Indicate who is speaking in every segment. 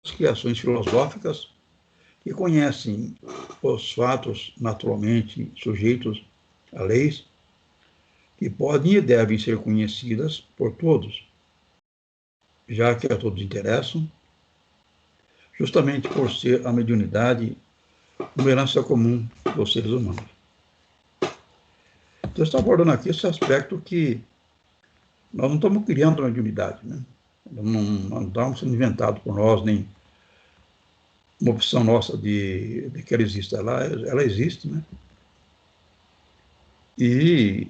Speaker 1: criações filosóficas que conhecem os fatos naturalmente sujeitos a leis que podem e devem ser conhecidas por todos, já que a todos interessam, justamente por ser a mediunidade uma herança comum dos seres humanos. Então, eu estou abordando aqui esse aspecto que nós não estamos criando uma mediunidade, né? Não estamos sendo inventado por nós, nem uma opção nossa de que ela exista. Ela existe, né? E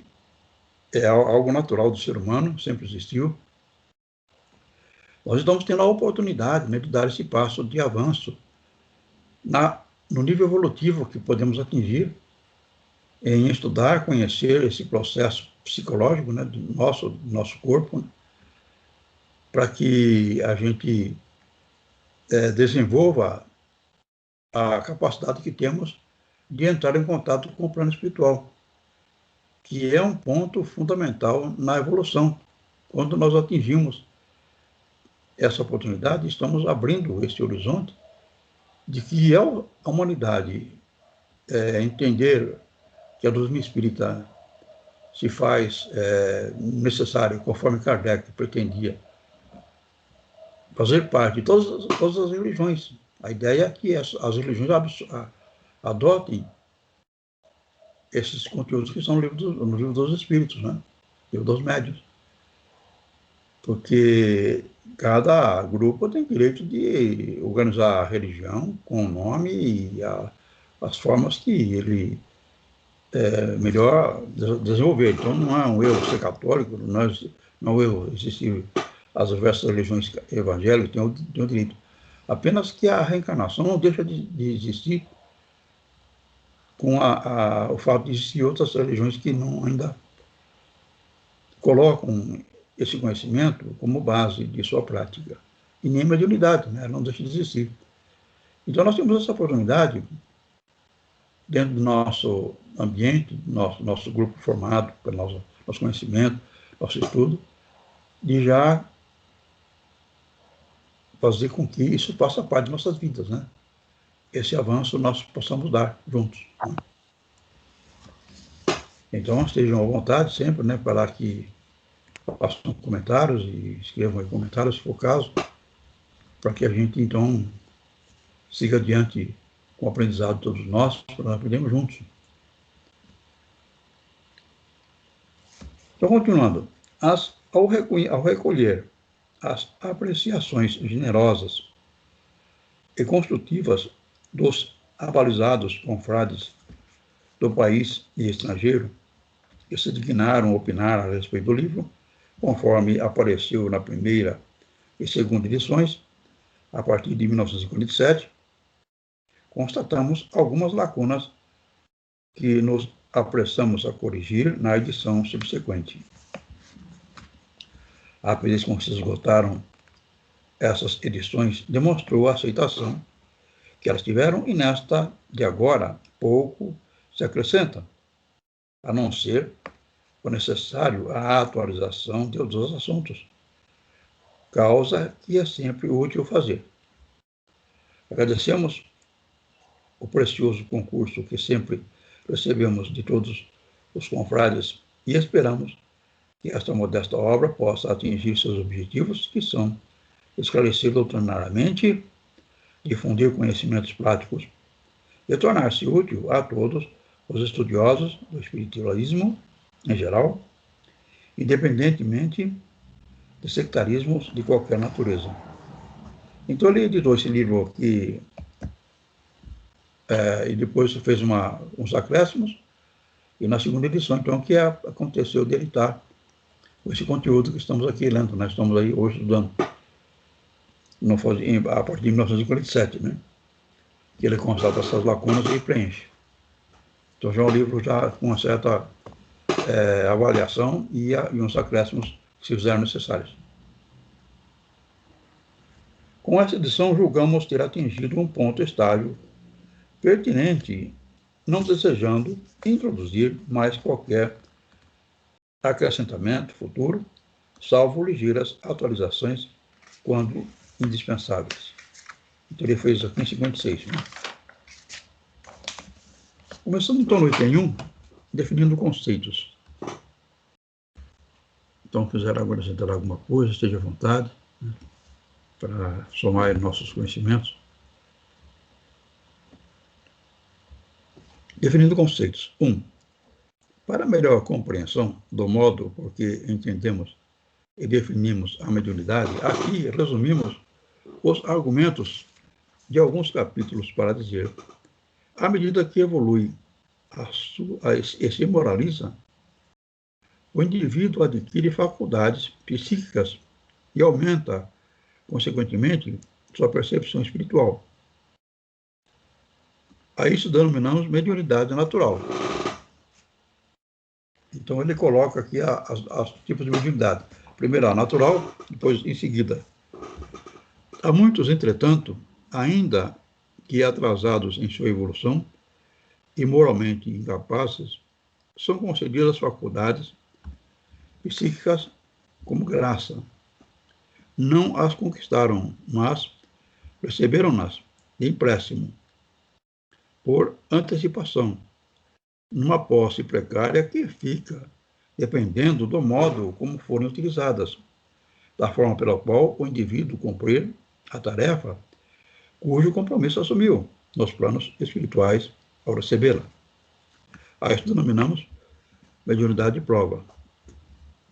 Speaker 1: é algo natural do ser humano, sempre existiu. Nós estamos tendo a oportunidade, né, de dar esse passo de avanço no nível evolutivo que podemos atingir em estudar, conhecer esse processo psicológico, né, do nosso corpo, né, para que a gente desenvolva a capacidade que temos de entrar em contato com o plano espiritual, que é um ponto fundamental na evolução. Quando nós atingimos essa oportunidade, estamos abrindo esse horizonte de que a humanidade entender que a doutrina espírita se faz necessário, conforme Kardec pretendia, fazer parte de todas as religiões. A ideia é que as religiões adotem esses conteúdos que estão no livro dos Espíritos, né? Livro dos Médiuns. Porque cada grupo tem direito de organizar a religião com o nome e as formas que ele melhor desenvolver. Então, não é um erro ser católico, não é um erro existir as diversas religiões evangélicas, tem o direito. Apenas que a reencarnação não deixa de existir com o fato de existir outras religiões que não ainda colocam esse conhecimento como base de sua prática. E nem mediunidade, né? Não deixa de existir. Então, nós temos essa oportunidade, dentro do nosso ambiente, nosso grupo formado, pelo nosso conhecimento, nosso estudo, de já fazer com que isso faça parte de nossas vidas, né? Esse avanço nós possamos dar juntos. Né? Então, estejam à vontade sempre, né, para que façam comentários e escrevam aí comentários, se for o caso, para que a gente, então, siga adiante com o aprendizado de todos nós, para nós aprendermos juntos. Então, continuando, ao recolher as apreciações generosas e construtivas dos abalizados confrades do país e estrangeiro, que se dignaram opinar a respeito do livro, conforme apareceu na primeira e segunda edições, a partir de 1957, constatamos algumas lacunas que nos apressamos a corrigir na edição subsequente. A vez com que se esgotaram essas edições, demonstrou a aceitação que elas tiveram, e nesta de agora pouco se acrescenta, a não ser o necessário a atualização de outros os assuntos, causa que é sempre útil fazer. Agradecemos o precioso concurso que sempre recebemos de todos os confrades e esperamos que esta modesta obra possa atingir seus objetivos, que são esclarecer doutrinariamente, difundir conhecimentos práticos e tornar-se útil a todos os estudiosos do espiritualismo em geral, independentemente de sectarismos de qualquer natureza. Então, ele editou esse livro aqui e depois fez uns acréscimos, e na segunda edição, então, que aconteceu de editar esse conteúdo que estamos aqui lendo. Nós estamos aí hoje estudando a partir de 1947, né? Que ele constata essas lacunas e preenche. Então, já é um livro já com uma certa avaliação e uns acréscimos que se fizeram necessários. Com essa edição, julgamos ter atingido um ponto estável pertinente, não desejando introduzir mais qualquer acrescentamento futuro, salvo ligeiras atualizações, quando indispensáveis. Então, ele fez aqui em 56. Né? Começando, então, no item 1, definindo conceitos. Então, quiser agora acrescentar alguma coisa, esteja à vontade, né, para somar nossos conhecimentos. Definindo conceitos. 1. Para melhor compreensão do modo por que entendemos e definimos a mediunidade, aqui resumimos os argumentos de alguns capítulos para dizer: à medida que evolui e se moraliza, o indivíduo adquire faculdades psíquicas e aumenta, consequentemente, sua percepção espiritual. A isso denominamos mediunidade natural. Então, ele coloca aqui os tipos de mediunidade. Primeiro a natural, depois, em seguida. Há muitos, entretanto, ainda que atrasados em sua evolução e moralmente incapazes, são concedidas faculdades psíquicas como graça. Não as conquistaram, mas receberam-nas de empréstimo, por antecipação, numa posse precária que fica dependendo do modo como forem utilizadas, da forma pela qual o indivíduo cumprir a tarefa cujo compromisso assumiu nos planos espirituais ao recebê-la. A isso denominamos mediunidade de prova.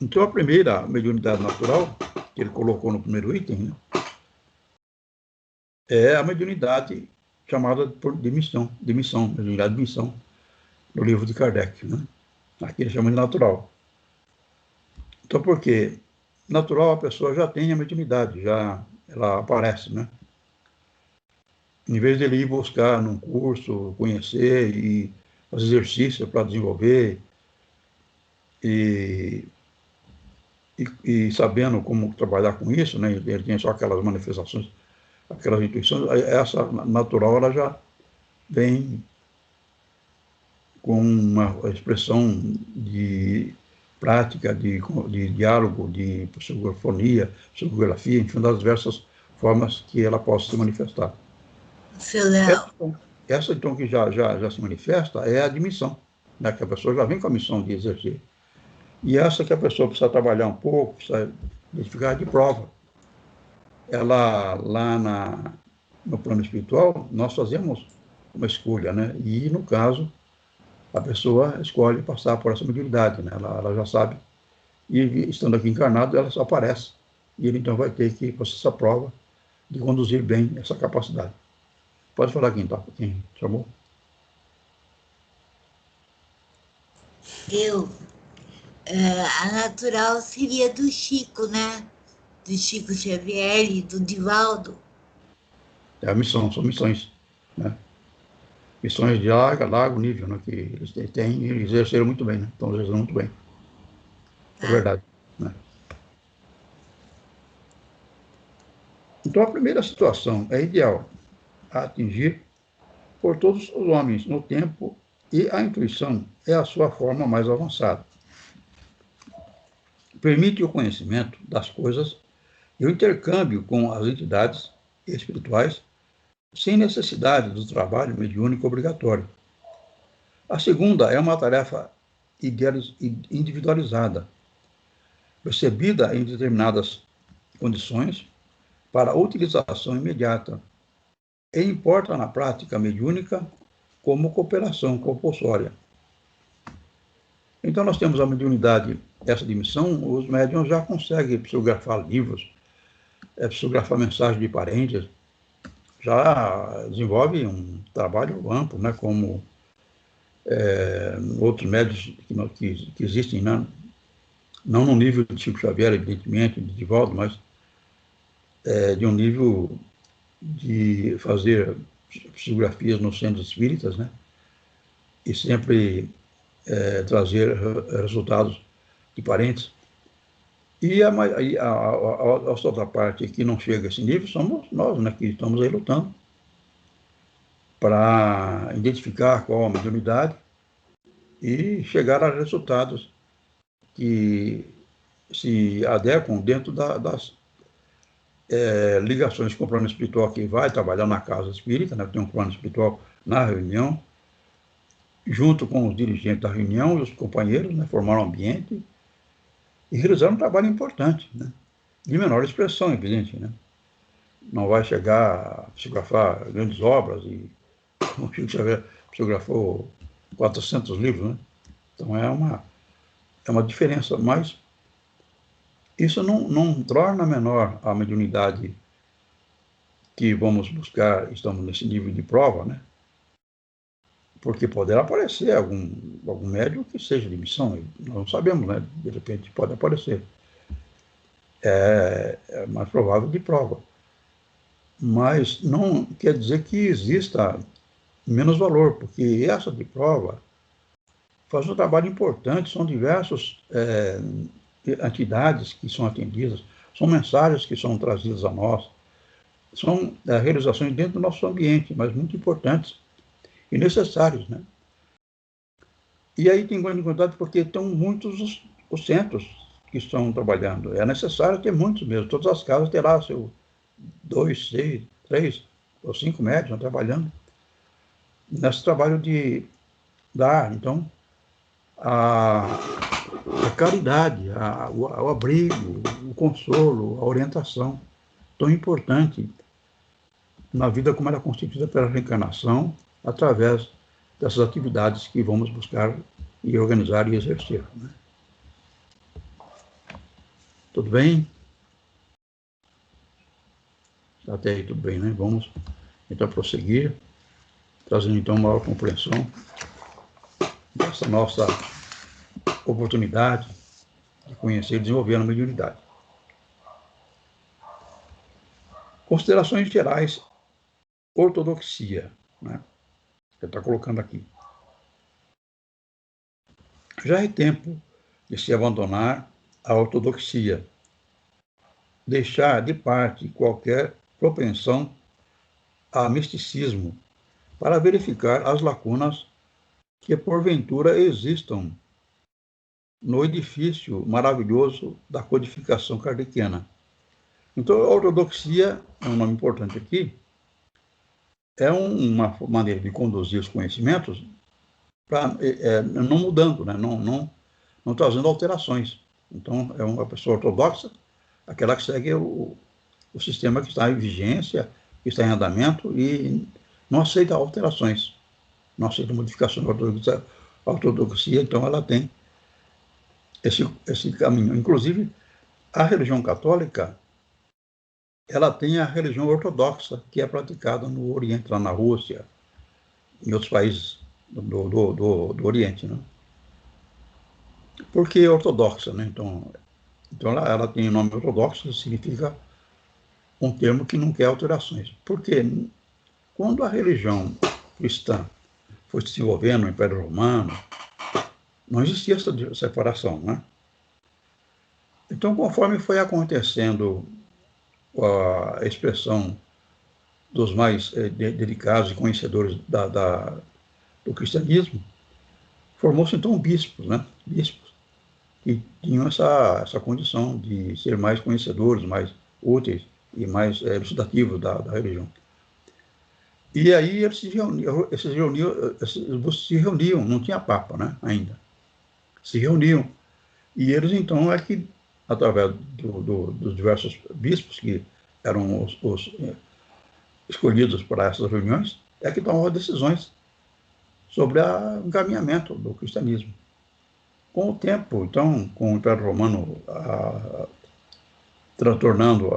Speaker 1: Então, a primeira mediunidade natural, que ele colocou no primeiro item, né, é a mediunidade chamada de missão, mediunidade de missão, no livro de Kardec. Né? Aqui ele chama de natural. Então, porque natural a pessoa já tem a mediunidade, já ela aparece, né? Em vez de ele ir buscar num curso, conhecer e fazer exercício para desenvolver e sabendo como trabalhar com isso, né? Ele tem só aquelas manifestações, aquelas intuições, essa natural ela já vem com uma expressão de prática, de diálogo, de psicofonia, psicografia, enfim, das diversas formas que ela possa se manifestar.
Speaker 2: Seu Léo.
Speaker 1: Essa, então, que já se manifesta é a admissão, né? Que a pessoa já vem com a missão de exercer. E essa que a pessoa precisa trabalhar um pouco, precisa identificar de prova. Ela, lá no plano espiritual, nós fazemos uma escolha, né? E, no caso, a pessoa escolhe passar por essa mediunidade, né? Ela já sabe. E, estando aqui encarnado, ela só aparece. E ele, então, vai ter que fazer essa prova de conduzir bem essa capacidade. Pode falar quem chamou.
Speaker 2: A natural seria do Chico, né? Do Chico Xavier e do Divaldo.
Speaker 1: É a missão, são missões, né? Missões de largo nível, né? Que eles têm e exerceram muito bem, né? Estão exercendo muito bem. É verdade, né? Então, a primeira situação é ideal a atingir por todos os homens no tempo, e a intuição é a sua forma mais avançada. Permite o conhecimento das coisas e o intercâmbio com as entidades espirituais sem necessidade do trabalho mediúnico obrigatório. A segunda é uma tarefa individualizada, recebida em determinadas condições para utilização imediata, e importa na prática mediúnica como cooperação compulsória. Então, nós temos a mediunidade, essa dimensão, os médiuns já conseguem psicografar livros, psicografar mensagens de parentes, já desenvolve um trabalho amplo, né, como outros médios que existem, né, não no nível de Chico Xavier, evidentemente, de Divaldo, mas de um nível de fazer psicografias nos centros espíritas, né, e sempre trazer resultados de parentes. E a outra parte que não chega a esse nível somos nós, né, que estamos aí lutando para identificar qual a mediunidade e chegar a resultados que se adequam dentro ligações com o plano espiritual, que vai trabalhar na casa espírita, né? Tem um plano espiritual na reunião, junto com os dirigentes da reunião e os companheiros, né? Formaram um ambiente e realizaram um trabalho importante, né? De menor expressão, evidente, né? Não vai chegar a psicografar grandes obras, e o Chico Xavier psicografou 400 livros, né? Então é uma diferença, mas isso não torna menor a mediunidade que vamos buscar. Estamos nesse nível de prova, né? Porque poderá aparecer algum médium que seja de missão, nós não sabemos, né? De repente pode aparecer. É mais provável de prova. Mas não quer dizer que exista menos valor, porque essa de prova faz um trabalho importante, são diversas entidades que são atendidas, são mensagens que são trazidas a nós, são realizações dentro do nosso ambiente, mas muito importantes e necessários, né? E aí tem grande quantidade porque estão muitos os centros que estão trabalhando. É necessário ter muitos mesmo. Todas as casas terá seu 2, 6, 3 ou 5 médicos trabalhando nesse trabalho de dar, então, a caridade, o abrigo, o consolo, a orientação, tão importante na vida como ela é constituída pela reencarnação, através dessas atividades que vamos buscar e organizar e exercer, né? Tudo bem? Até aí tudo bem, né? Vamos então prosseguir, trazendo então maior compreensão dessa nossa oportunidade de conhecer e desenvolver a mediunidade. Considerações gerais, ortodoxia, né? Você está colocando aqui. Já é tempo de se abandonar a ortodoxia, deixar de parte qualquer propensão a misticismo, para verificar as lacunas que porventura existam no edifício maravilhoso da codificação kardeciana. Então, a ortodoxia é um nome importante aqui, é uma maneira de conduzir os conhecimentos não mudando, né? não trazendo alterações. Então, é uma pessoa ortodoxa, aquela que segue o sistema que está em vigência, que está em andamento e não aceita alterações, não aceita modificações. A ortodoxia, então, ela tem esse caminho. Inclusive, a religião católica, ela tem a religião ortodoxa, que é praticada no Oriente, lá na Rússia, em outros países do Oriente, né? Por que ortodoxa, né? Então ela tem o nome ortodoxo, que significa um termo que não quer alterações. Porque quando a religião cristã foi se desenvolvendo no Império Romano, não existia essa separação, né? Então, conforme foi acontecendo a expressão dos mais dedicados e conhecedores do cristianismo, formou-se então bispos, né? Bispos que tinham essa condição de ser mais conhecedores, mais úteis e mais elucidativos da religião. E aí eles se reuniam, não tinha papa, né, ainda. Se reuniam. E eles então é que, através dos diversos bispos, que eram os escolhidos para essas reuniões, é que tomavam decisões sobre o encaminhamento do cristianismo. Com o tempo, então, com o Império Romano tornando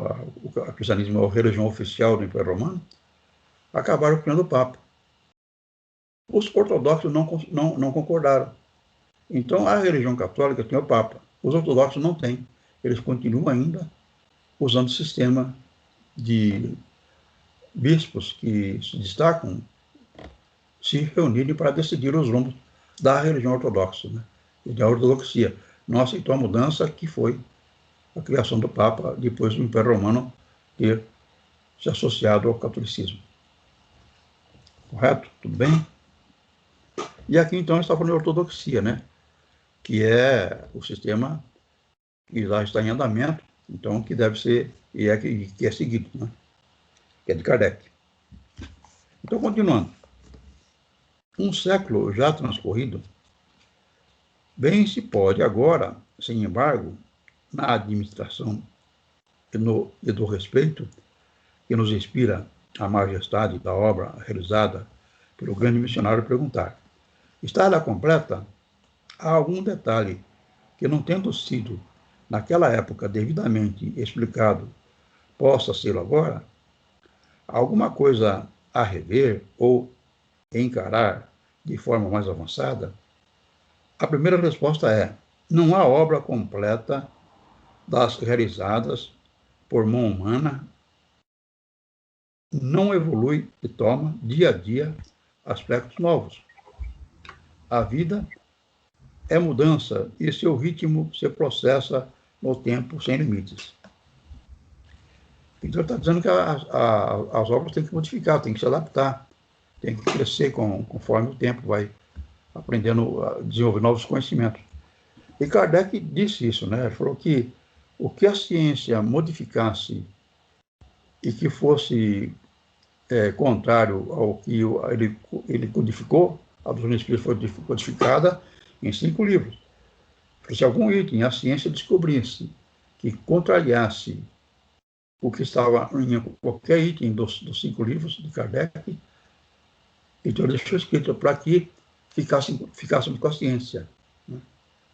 Speaker 1: o cristianismo a religião oficial do Império Romano, acabaram criando o Papa. Os ortodoxos não concordaram. Então, a religião católica tem o Papa. Os ortodoxos não têm. Eles continuam ainda usando o sistema de bispos que se destacam se reunirem para decidir os rumos da religião ortodoxa, né? E da ortodoxia. Não aceitou a mudança que foi a criação do Papa depois do Império Romano ter se associado ao catolicismo. Correto? Tudo bem? E aqui, então, está falando de ortodoxia, né? Que é o sistema que já está em andamento, então, que deve ser e que é seguido, né? Que é de Kardec. Então, continuando. Um século já transcorrido, bem se pode agora, sem embargo, na administração e do respeito que nos inspira a majestade da obra realizada pelo grande missionário, perguntar: está ela completa? Há algum detalhe que, não tendo sido naquela época devidamente explicado, possa ser agora? Alguma coisa a rever ou encarar de forma mais avançada? A primeira resposta é: não há obra completa das realizadas por mão humana, não evolui e toma, dia a dia, aspectos novos. A vida é mudança e seu ritmo se processa no tempo sem limites. Então, está dizendo que as obras têm que modificar, têm que se adaptar, têm que crescer conforme o tempo vai aprendendo a desenvolver novos conhecimentos. E Kardec disse isso, né? Ele falou que o que a ciência modificasse e que fosse contrário ao que ele codificou, a doutrina espírita foi codificada em 5 livros. Se algum item a ciência descobrisse que contrariasse o que estava em qualquer item dos 5 livros de Kardec, então ele deixou escrito para que ficássemos com a ciência. Né?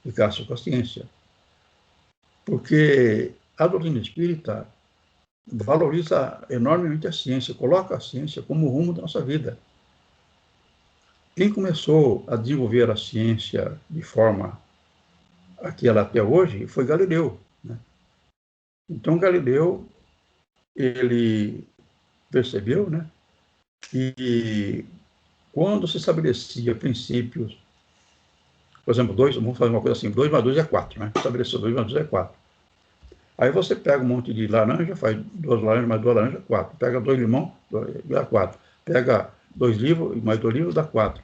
Speaker 1: Ficasse com a ciência. Porque a doutrina espírita valoriza enormemente a ciência, coloca a ciência como rumo da nossa vida. Quem começou a desenvolver a ciência de forma aquela até hoje foi Galileu. Né? Então, Galileu, ele percebeu, né, que quando se estabelecia princípios, por exemplo, vamos fazer uma coisa assim, 2 mais 2 é 4, né? Estabeleceu 2 mais 2 é 4. Aí você pega um monte de laranja, faz 2 laranjas mais 2 laranjas, 4. Pega 2 limão, dá 4. Pega 2 livros mais 2 livros, dá 4.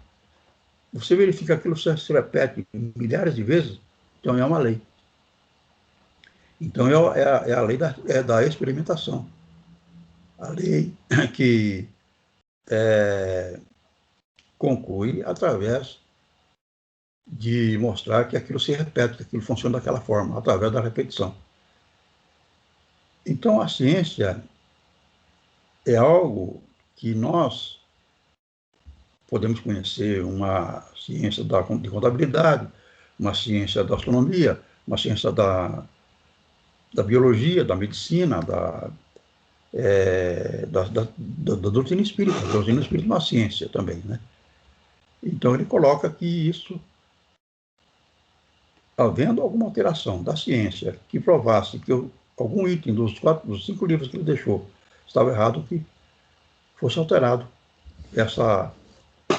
Speaker 1: Você verifica aquilo se repete milhares de vezes, então é uma lei. Então é a lei da experimentação. A lei que conclui através de mostrar que aquilo se repete, que aquilo funciona daquela forma, através da repetição. Então, a ciência é algo que nós podemos conhecer, uma ciência de contabilidade, uma ciência da astronomia, uma ciência da biologia, da medicina, da doutrina espírita. A doutrina espírita é uma ciência também, né? Então, ele coloca que isso, havendo alguma alteração da ciência que provasse que algum item dos 5 livros que ele deixou estava errado, que fosse alterado essa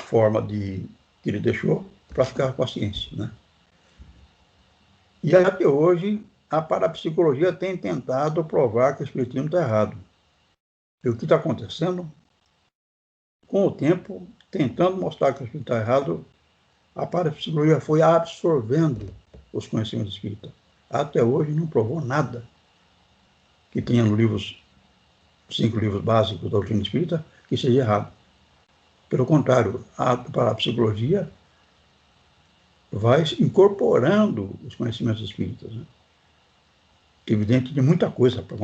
Speaker 1: forma que ele deixou para ficar com a ciência, né? E até hoje, a parapsicologia tem tentado provar que o espiritismo está errado. E o que está acontecendo? Com o tempo, tentando mostrar que o espírito está errado, a parapsicologia foi absorvendo os conhecimentos espíritas. Até hoje não provou nada que tenha nos 5 livros básicos da doutrina espírita que seja errado. Pelo contrário, a parapsicologia vai incorporando os conhecimentos espíritas. Né? Evidente de muita coisa para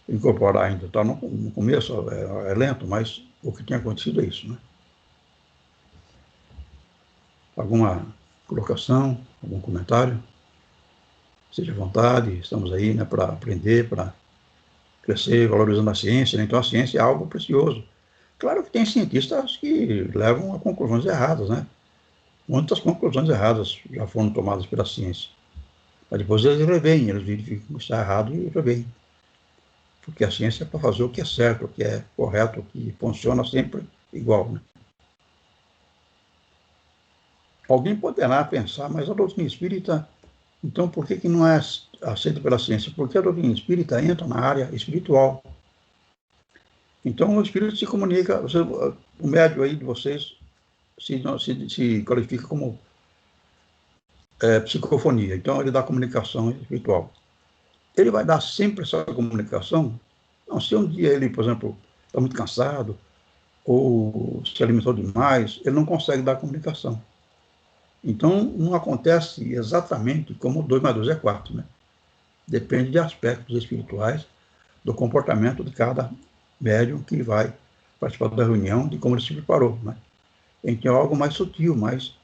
Speaker 1: incorporar ainda. Tá? No começo é lento, mas o que tem acontecido é isso. Né? Alguma colocação, algum comentário? Seja à vontade, estamos aí, né, para aprender, para crescer, valorizando a ciência. Né? Então, a ciência é algo precioso. Claro que tem cientistas que levam a conclusões erradas, né? Muitas conclusões erradas já foram tomadas pela ciência. Mas depois eles reveem, eles verificam que está errado e reveem. Porque a ciência é para fazer o que é certo, o que é correto, o que funciona sempre igual. Né? Alguém poderá pensar, mas a doutrina espírita, então por que não é aceita pela ciência? Porque a doutrina espírita entra na área espiritual. Então o espírito se comunica, o médium aí de vocês se qualifica como psicofonia. Então ele dá comunicação espiritual. ele vai dar sempre essa comunicação? Não, se um dia ele, por exemplo, está muito cansado, ou se alimentou demais, ele não consegue dar comunicação. Então, não acontece exatamente como 2 mais 2 é 4, né? Depende de aspectos espirituais, do comportamento de cada médium que vai participar da reunião, de como ele se preparou, né? Então, é algo mais sutil, mas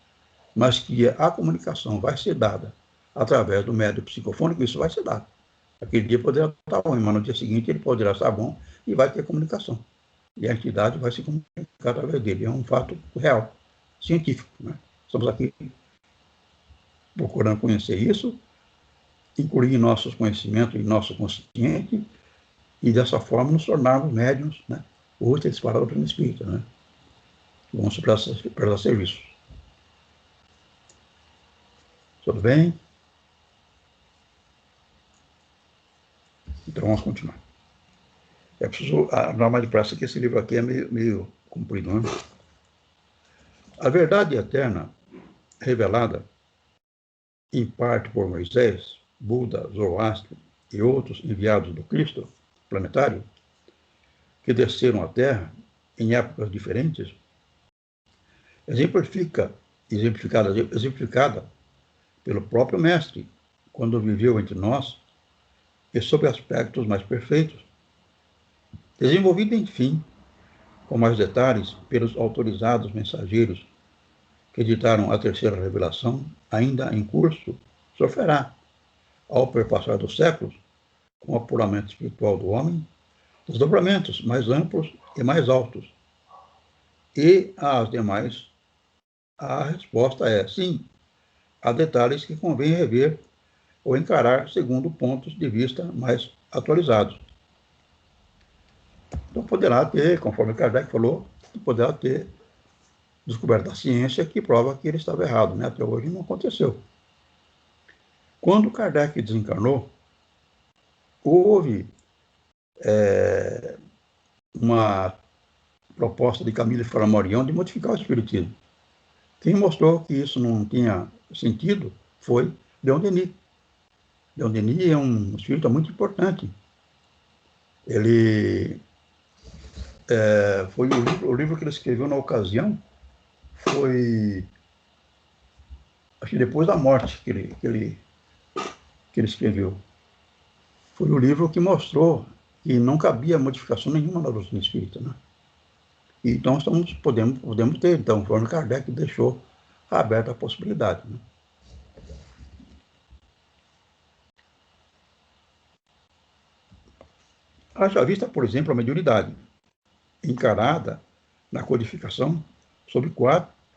Speaker 1: que a comunicação vai ser dada através do médium psicofônico, isso vai ser dado. Aquele dia poderá estar ruim, mas no dia seguinte ele poderá estar bom e vai ter comunicação. E a entidade vai se comunicar através dele. É um fato real, científico, né? Estamos aqui procurando conhecer isso, incluir nossos conhecimentos em nosso consciente e, dessa forma, nos tornarmos médiuns, né, úteis para a doutrina espírita, né? Vamos prestar serviço. Tudo bem? Então, vamos continuar. É preciso dar mais depressa, que esse livro aqui é meio comprido, né? A verdade eterna, revelada em parte por Moisés, Buda, Zoroastro e outros enviados do Cristo planetário, que desceram à Terra em épocas diferentes, exemplificada pelo próprio Mestre, quando viveu entre nós, e sob aspectos mais perfeitos, desenvolvida, enfim, com mais detalhes pelos autorizados mensageiros que editaram a terceira revelação, ainda em curso, sofrerá, ao perpassar dos séculos, com o apuramento espiritual do homem, desdobramentos mais amplos e mais altos. E às demais, a resposta é sim, há detalhes que convém rever ou encarar segundo pontos de vista mais atualizados. Então poderá ter, conforme Kardec falou, poderá ter descoberto a ciência que prova que ele estava errado, né? Até hoje não aconteceu. Quando Kardec desencarnou, houve uma proposta de Camille Flammarion de modificar o espiritismo. Quem mostrou que isso não tinha sentido foi Leon Denis. Leon Denis é um espírita muito importante. Ele foi o livro que ele escreveu na ocasião foi, acho que depois da morte que ele escreveu. Foi o livro que mostrou que não cabia modificação nenhuma na doutrina espírita, né? E então podemos ter, então, conforme Kardec deixou aberta a possibilidade, né? Haja vista, por exemplo, a mediunidade, encarada na codificação sobre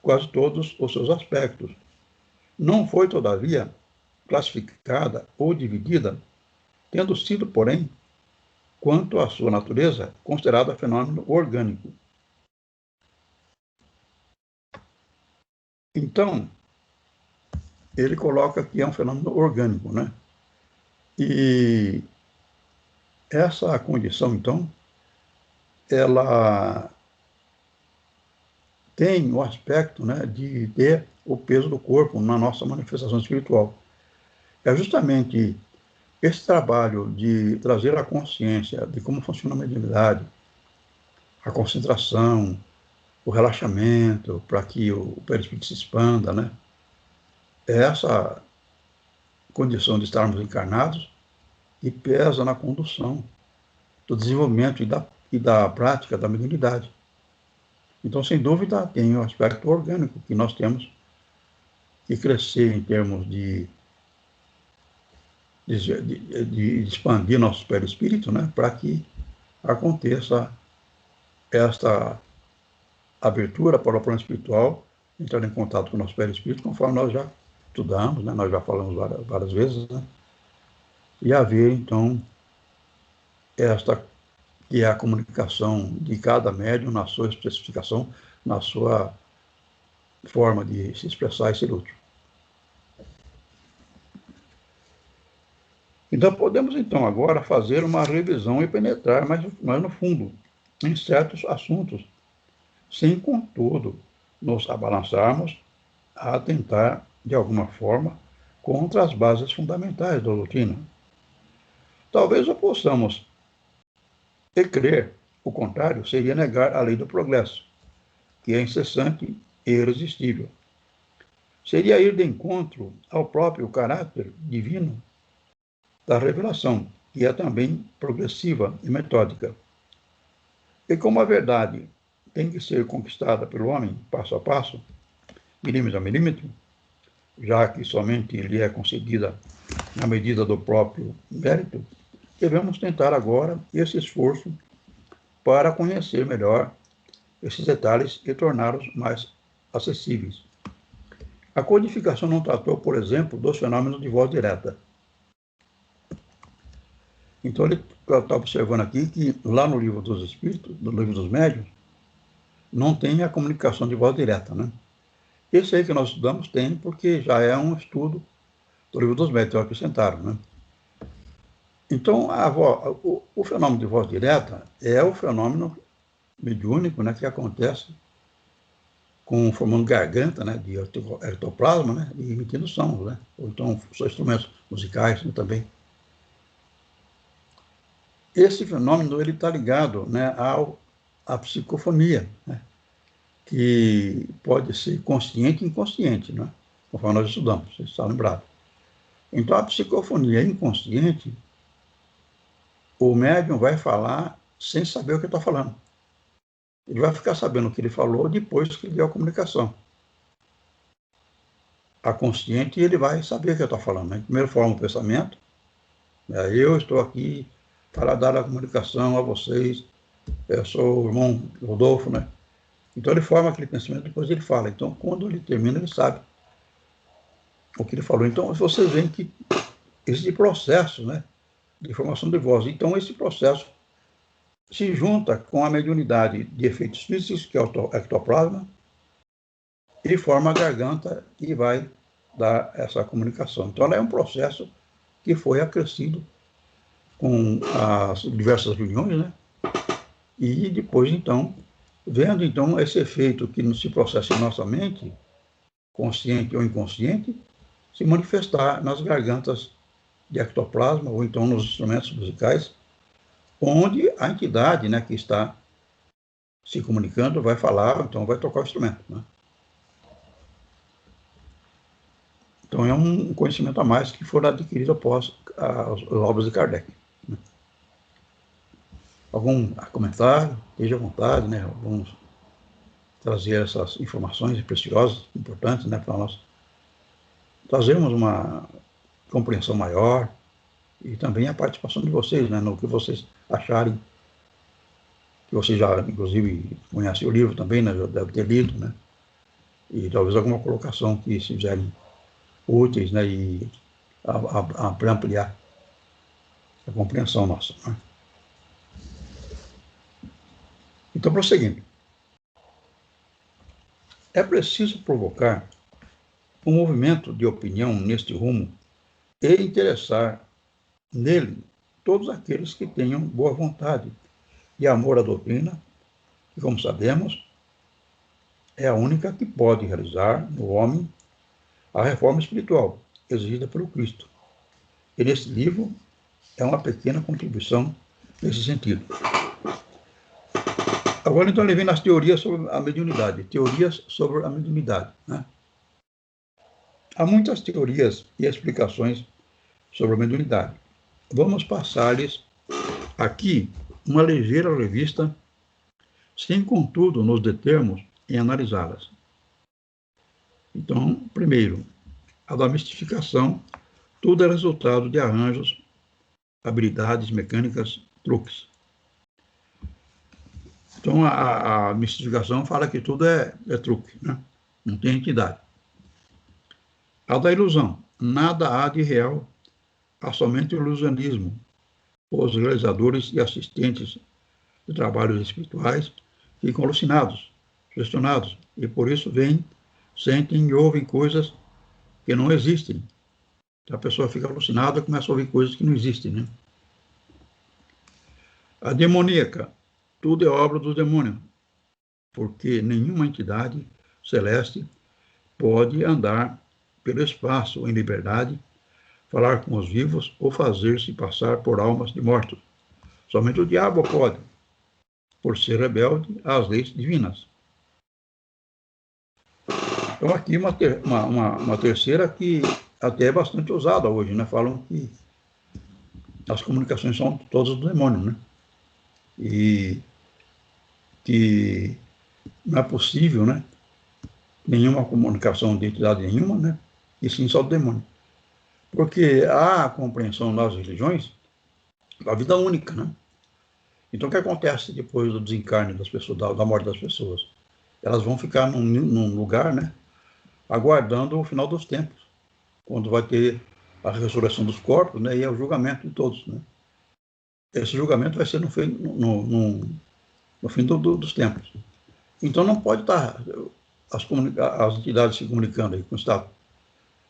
Speaker 1: quase todos os seus aspectos. Não foi, todavia, classificada ou dividida, tendo sido, porém, quanto à sua natureza, considerada fenômeno orgânico. Então, ele coloca que é um fenômeno orgânico, né? E essa condição, então, ela tem o aspecto, né, de ter o peso do corpo na nossa manifestação espiritual. É justamente esse trabalho de trazer a consciência de como funciona a mediunidade, a concentração, o relaxamento, para que o perispírito se expanda, né? É essa condição de estarmos encarnados e pesa na condução do desenvolvimento e da prática da mediunidade. Então, sem dúvida, tem o aspecto orgânico que nós temos que crescer em termos de expandir nosso perispírito, né, para que aconteça esta abertura para o plano espiritual, entrar em contato com o nosso perispírito, conforme nós já estudamos, né, nós já falamos várias vezes, né, e haver, então, esta que é a comunicação de cada médium na sua especificação, na sua forma de se expressar e ser útil. Então, podemos, então, agora fazer uma revisão e penetrar mais no fundo em certos assuntos, sem, contudo, nos abalançarmos a atentar, de alguma forma, contra as bases fundamentais da doutrina. Talvez o possamos e crer o contrário seria negar a lei do progresso, que é incessante e irresistível. Seria ir de encontro ao próprio caráter divino da revelação, que é também progressiva e metódica. E como a verdade tem que ser conquistada pelo homem passo a passo, milímetro a milímetro, já que somente lhe é concedida na medida do próprio mérito, devemos tentar agora esse esforço para conhecer melhor esses detalhes e torná-los mais acessíveis. A codificação não tratou, por exemplo, dos fenômenos de voz direta. Então, ele está observando aqui que lá no livro dos Espíritos, no livro dos Médiuns, não tem a comunicação de voz direta, né? Esse aí que nós estudamos tem, porque já é um estudo do livro dos Médiuns, que acrescentaram, né? Então, o fenômeno de voz direta é o fenômeno mediúnico, né, que acontece formando garganta, né, de ectoplasma, né, e emitindo sons, né? Ou então são instrumentos musicais, né, também. Esse fenômeno ele está ligado, né, à psicofonia, né, que pode ser consciente e inconsciente, né, conforme nós estudamos, vocês estão lembrados. Então, a psicofonia inconsciente, o médium vai falar sem saber o que está falando. Ele vai ficar sabendo o que ele falou depois que ele deu a comunicação. A consciente, ele vai saber o que eu estou falando, né? Primeiro forma o pensamento, né? Eu estou aqui para dar a comunicação a vocês, eu sou o irmão Rodolfo, né? Então ele forma aquele pensamento, depois ele fala. Então, quando ele termina, ele sabe o que ele falou. Então, vocês veem que existe processo, né, de formação de voz. Então, esse processo se junta com a mediunidade de efeitos físicos, que é o ectoplasma, e forma a garganta e vai dar essa comunicação. Então, ela é um processo que foi acrescido com as diversas reuniões, né? E depois, então, vendo então esse efeito que se processa em nossa mente, consciente ou inconsciente, se manifestar nas gargantas de ectoplasma ou então nos instrumentos musicais, onde a entidade, né, que está se comunicando vai falar, então vai tocar o instrumento, né? Então é um conhecimento a mais que foi adquirido após as obras de Kardec, né? Algum comentário? Esteja à vontade, né? Vamos trazer essas informações preciosas, importantes, né, para nós trazermos uma compreensão maior e também a participação de vocês, né, no que vocês acharem, que vocês já, inclusive, conhecem o livro também, né, já devem ter lido, né, e talvez alguma colocação que se fizerem úteis, né, e para ampliar a compreensão nossa, né? Então, prosseguindo. É preciso provocar um movimento de opinião neste rumo e interessar nele todos aqueles que tenham boa vontade e amor à doutrina, que, como sabemos, é a única que pode realizar no homem a reforma espiritual exigida pelo Cristo. E nesse livro é uma pequena contribuição nesse sentido. Agora, então, ele vem nas teorias sobre a mediunidade. Teorias sobre a mediunidade, né? Há muitas teorias e explicações sobre a mediunidade. Vamos passar-lhes aqui uma ligeira revista, sem, contudo, nos determos em analisá-las. Então, primeiro, a da mistificação. Tudo é resultado de arranjos, habilidades mecânicas, truques. Então, a mistificação fala que tudo é truque, né? Não tem entidade. A da ilusão. Nada há de real, há somente o ilusionismo. Os realizadores e assistentes de trabalhos espirituais ficam alucinados, sugestionados, e por isso veem, sentem e ouvem coisas que não existem. A pessoa fica alucinada e começa a ouvir coisas que não existem, né? A demoníaca. Tudo é obra do demônio, porque nenhuma entidade celeste pode andar pelo espaço em liberdade, falar com os vivos ou fazer-se passar por almas de mortos. Somente o diabo pode, por ser rebelde às leis divinas. Então, aqui uma terceira que até é bastante usada hoje, né? Falam que as comunicações são todas do demônio, né? E que não é possível, né? Nenhuma comunicação de entidade nenhuma, né? E sim só do demônio. Porque há a compreensão nas religiões da vida única, né? Então, o que acontece depois do desencarne das pessoas, da morte das pessoas? Elas vão ficar num lugar, né? Aguardando o final dos tempos, quando vai ter a ressurreição dos corpos, né? E é o julgamento de todos, né? Esse julgamento vai ser no fim dos tempos. Então, não pode estar as entidades se comunicando aí com o Estado.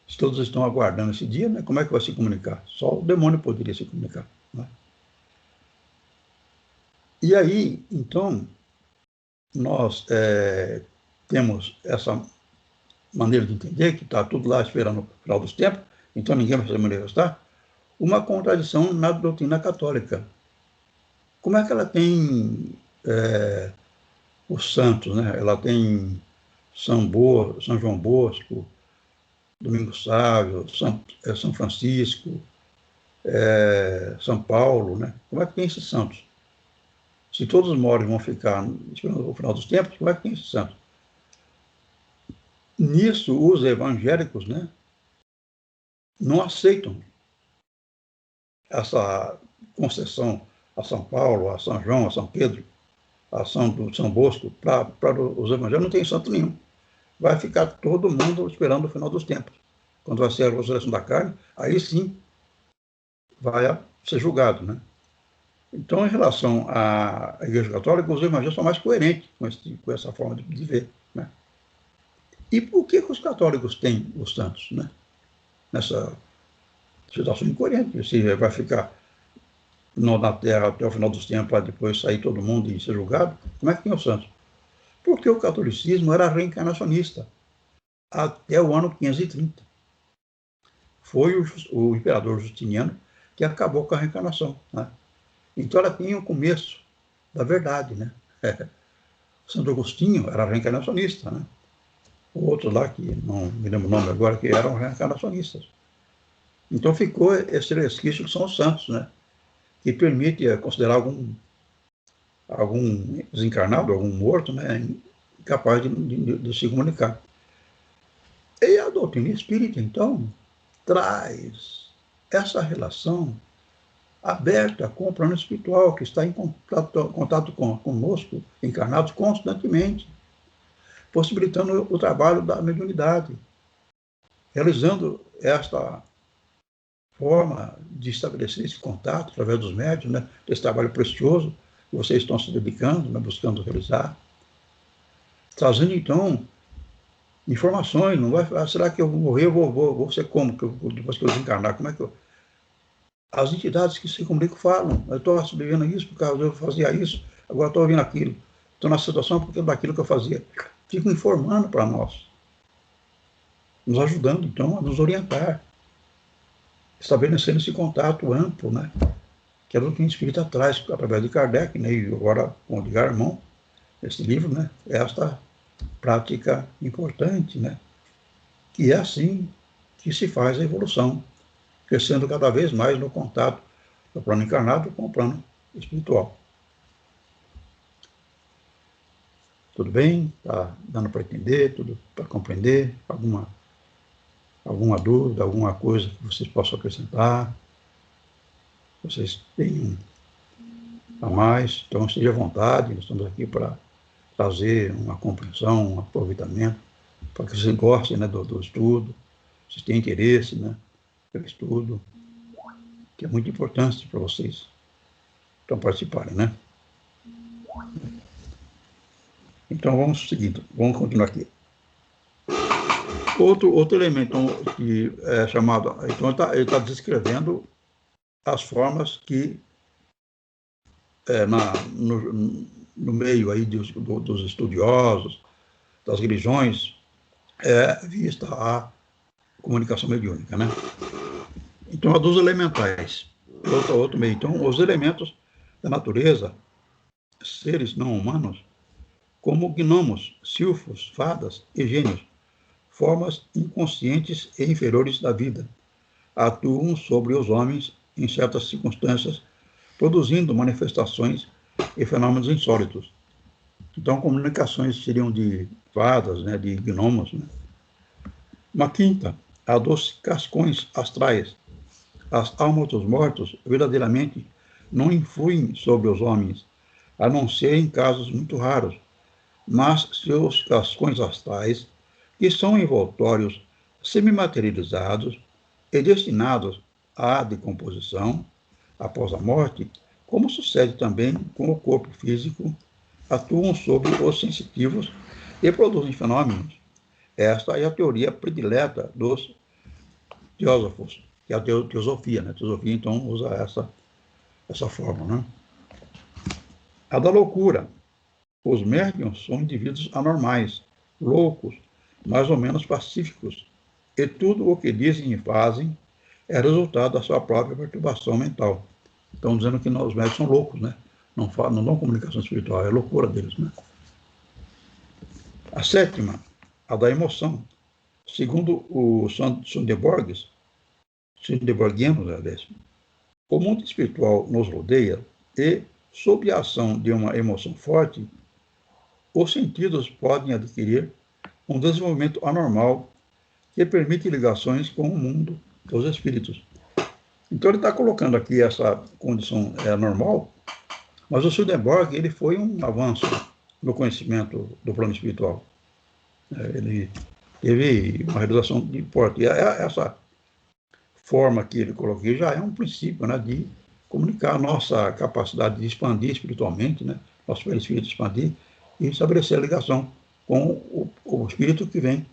Speaker 1: Se todos estão aguardando esse dia, né? Como é que vai se comunicar? Só o demônio poderia se comunicar, né? E aí, então, nós temos essa maneira de entender que está tudo lá esperando o final dos tempos, então ninguém vai se manifestar, uma contradição na doutrina católica. Como é que ela tem os santos, né? Ela tem São João Bosco, Domingos Sávio, São Francisco, São Paulo, né? Como é que tem esses santos? Se todos os mortos vão ficar esperando o final dos tempos, como é que tem esses santos? Nisso, os evangélicos, né, não aceitam essa concessão a São Paulo, a São João, a São Pedro, a São Bosco. Para os evangélicos não tem santo nenhum. Vai ficar todo mundo esperando o final dos tempos. Quando vai ser a ressurreição da carne, aí sim vai ser julgado, né? Então, em relação à Igreja Católica, os evangélicos são mais coerentes com essa forma de ver, né? E por que os católicos têm os santos, né? Nessa situação incoerente. Se vai ficar na Terra até o final dos tempos, para depois sair todo mundo e ser julgado, como é que tem os santos? Porque o catolicismo era reencarnacionista até o ano 530. Foi o imperador Justiniano que acabou com a reencarnação, né? Então ela tinha o começo da verdade, né? Santo Agostinho era reencarnacionista, né? O outro lá, que não me lembro o nome agora, que eram reencarnacionistas. Então ficou esse resquício que são os santos, né? Que permite considerar algum desencarnado, algum morto, né? Capaz de se comunicar. E a doutrina espírita, então, traz essa relação aberta com o plano espiritual, que está em contato conosco, encarnados constantemente, possibilitando o trabalho da mediunidade, realizando esta forma de estabelecer esse contato através dos médiuns, né, desse trabalho precioso que vocês estão se dedicando, né, buscando realizar, trazendo, então, informações. Não vai falar, será que eu vou morrer, eu vou ser como, depois que eu desencarnar, como é que eu... As entidades que se comunicam falam, eu estou vivendo isso por causa eu fazia isso, agora estou ouvindo aquilo, estou na situação porque daquilo que eu fazia. Ficam informando para nós, nos ajudando, então, a nos orientar, estabelecendo esse contato amplo, né, que a doutrina espírita traz, através de Kardec, né, e agora com o Edgar Armand, esse livro, né, esta prática importante, né, que é assim que se faz a evolução, crescendo cada vez mais no contato do plano encarnado com o plano espiritual. Tudo bem? Está dando para entender, tudo para compreender? Alguma dúvida, alguma coisa que vocês possam acrescentar? Vocês tenham a mais? Então, esteja à vontade, nós estamos aqui para trazer uma compreensão, um aproveitamento, para que vocês gostem, né, do estudo, vocês tenham interesse, né, pelo estudo, que é muito importante para vocês então participarem, né? Então vamos seguir, vamos continuar aqui. Outro elemento que é chamado, então ele tá descrevendo as formas que no meio aí dos estudiosos, das religiões, é vista a comunicação mediúnica, né? Então, a dos elementais. Outro meio. Então, os elementos da natureza, seres não humanos, como gnomos, silfos, fadas e gênios, formas inconscientes e inferiores da vida, atuam sobre os homens em certas circunstâncias, produzindo manifestações e fenômenos insólitos. Então, comunicações seriam de fadas, né, de gnomos. Né? Uma quinta, a dos cascões astrais. As almas dos mortos verdadeiramente não influem sobre os homens, a não ser em casos muito raros, mas seus cascões astrais, que são envoltórios semimaterializados e destinados à decomposição após a morte, como sucede também com o corpo físico, atuam sobre os sensitivos e produzem fenômenos. Esta é a teoria predileta dos teósofos, que é a teosofia. Né? A teosofia, então, usa essa forma. Né? A da loucura. Os médiuns são indivíduos anormais, loucos, mais ou menos pacíficos, e tudo o que dizem e fazem é resultado da sua própria perturbação mental. Estão dizendo que os médiuns são loucos, né? Não dão comunicação espiritual, é a loucura deles. Né? A sétima, a da emoção. Segundo os Swedenborgianos, o mundo espiritual nos rodeia e, sob a ação de uma emoção forte, os sentidos podem adquirir um desenvolvimento anormal que permite ligações com o mundo dos espíritos. Então ele está colocando aqui essa condição normal, mas o Swedenborg ele foi um avanço no conhecimento do plano espiritual. Ele teve uma realização de importe. E essa forma que ele colocou aqui já é um princípio, né, de comunicar a nossa capacidade de expandir espiritualmente, né, nosso perispírito expandir e estabelecer a ligação com o espírito que vem.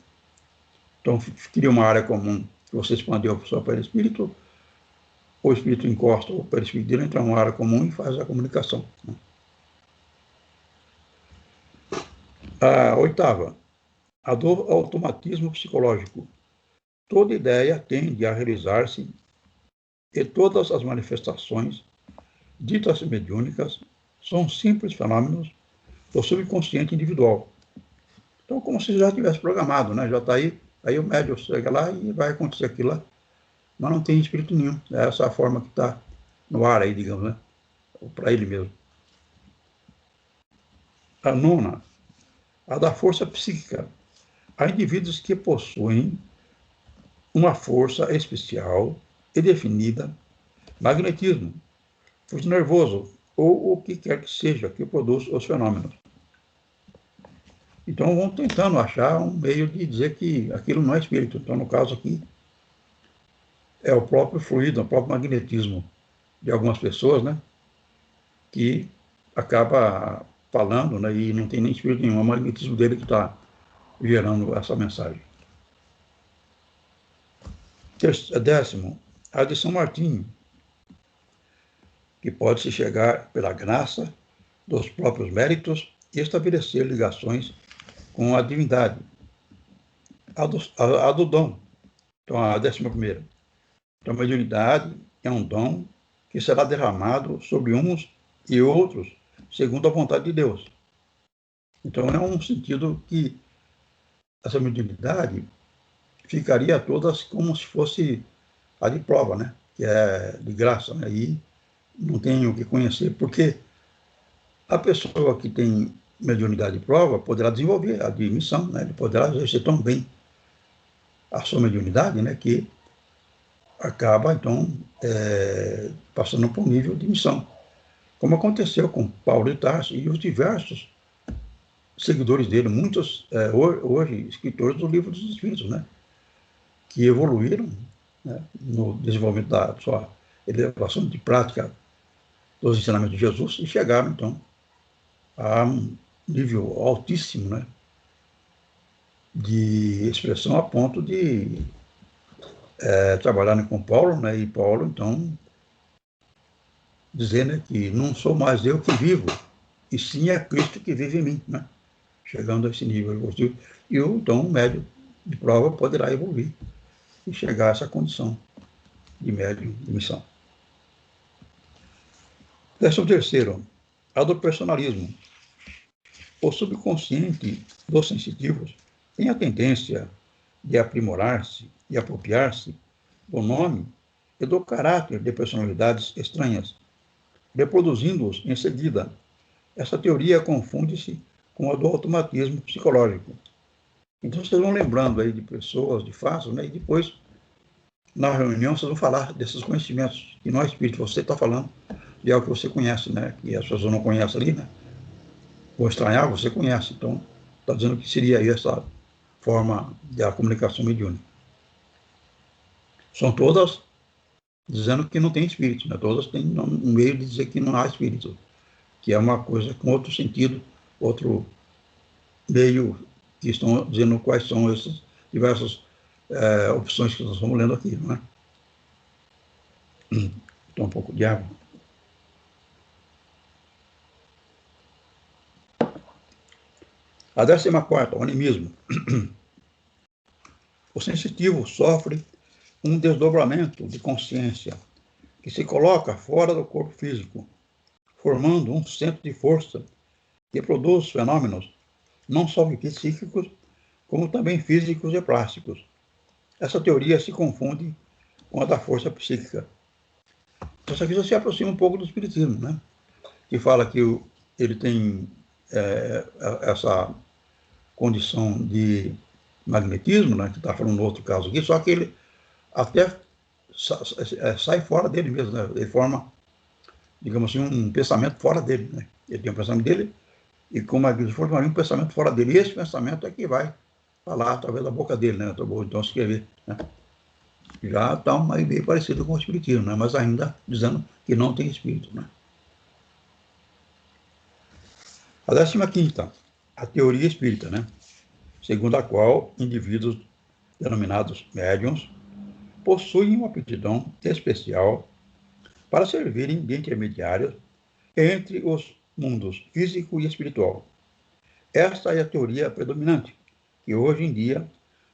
Speaker 1: Então, cria uma área comum que você expandiu o seu perispírito, o espírito encosta o perispírito dele, entra numa área comum e faz a comunicação. Né? A oitava, a do automatismo psicológico. Toda ideia tende a realizar-se e todas as manifestações ditas mediúnicas são simples fenômenos do subconsciente individual. Então, como se já tivesse programado, né? Já está aí o médium chega lá e vai acontecer aquilo lá, mas não tem espírito nenhum. É essa a forma que está no ar aí, digamos, né? Para ele mesmo. A nona, a da força psíquica. Há indivíduos que possuem uma força especial e definida, magnetismo, fluxo nervoso, ou o que quer que seja que produz os fenômenos. Então, vão tentando achar um meio de dizer que aquilo não é espírito. Então, no caso aqui, é o próprio fluido, o próprio magnetismo de algumas pessoas, né, que acaba falando, né, e não tem nem espírito nenhum, é o magnetismo dele que está gerando essa mensagem. Décimo, a de São Martinho, que pode-se chegar pela graça dos próprios méritos e estabelecer ligações com a divindade. A do dom, então a 11ª. Então, a mediunidade é um dom que será derramado sobre uns e outros, segundo a vontade de Deus. Então, é um sentido que essa mediunidade ficaria todas como se fosse a de prova, né? Que é de graça, né? E não tem o que conhecer, porque a pessoa que tem mediunidade de prova poderá desenvolver a de missão, né? Ele poderá exercer tão bem a sua mediunidade, né? Que acaba, então, passando para um nível de missão. Como aconteceu com Paulo de Tarso e os diversos seguidores dele, muitos, hoje, escritores do Livro dos Espíritos, né? Que evoluíram, né, no desenvolvimento da sua elevação de prática dos ensinamentos de Jesus e chegaram, então, a um nível altíssimo, né, de expressão a ponto de trabalharem com Paulo, né, e Paulo, então, dizer, né, que não sou mais eu que vivo, e sim é Cristo que vive em mim, né, chegando a esse nível evolutivo. E então o médium de prova poderá evoluir e chegar a essa condição. de médium de missão. 13º, a do personalismo. O subconsciente dos sensitivos tem a tendência de aprimorar-se e apropriar-se do nome e do caráter de personalidades estranhas, reproduzindo-os em seguida. Essa teoria confunde-se com a do automatismo psicológico. Então, vocês vão lembrando aí de pessoas, de fatos, né? E depois, na reunião, vocês vão falar desses conhecimentos, que não é espírito, você está falando de algo que você conhece, né? Que as pessoas não conhecem ali, né? Ou estranhar, você conhece. Então, está dizendo que seria aí essa forma da comunicação mediúnica. São todas dizendo que não tem espírito, né? Todas têm um meio de dizer que não há espírito, que é uma coisa com outro sentido, outro meio, que estão dizendo quais são essas diversas opções que nós estamos lendo aqui, não é? Então, um pouco de água. A 14ª, o animismo. O sensitivo sofre um desdobramento de consciência que se coloca fora do corpo físico, formando um centro de força que produz fenômenos não só psíquicos, como também físicos e plásticos. Essa teoria se confunde com a da força psíquica. Então, isso aqui já se aproxima um pouco do espiritismo, né? Que fala que ele tem essa condição de magnetismo, né? Que está falando no outro caso aqui, só que ele até sai fora dele mesmo, né? Ele forma, digamos assim, um pensamento fora dele, né? Ele tem um pensamento dele e com magnetismo formaria um pensamento fora dele. E esse pensamento é que vai falar através da boca dele, né? Então escrever, né? Já está meio parecido com o espiritismo, né? Mas ainda dizendo que não tem espírito, né? A 15ª, a teoria espírita, né? Segundo a qual indivíduos denominados médiuns possuem uma aptidão especial para servirem de intermediários entre os mundos físico e espiritual. Esta é a teoria predominante, que hoje em dia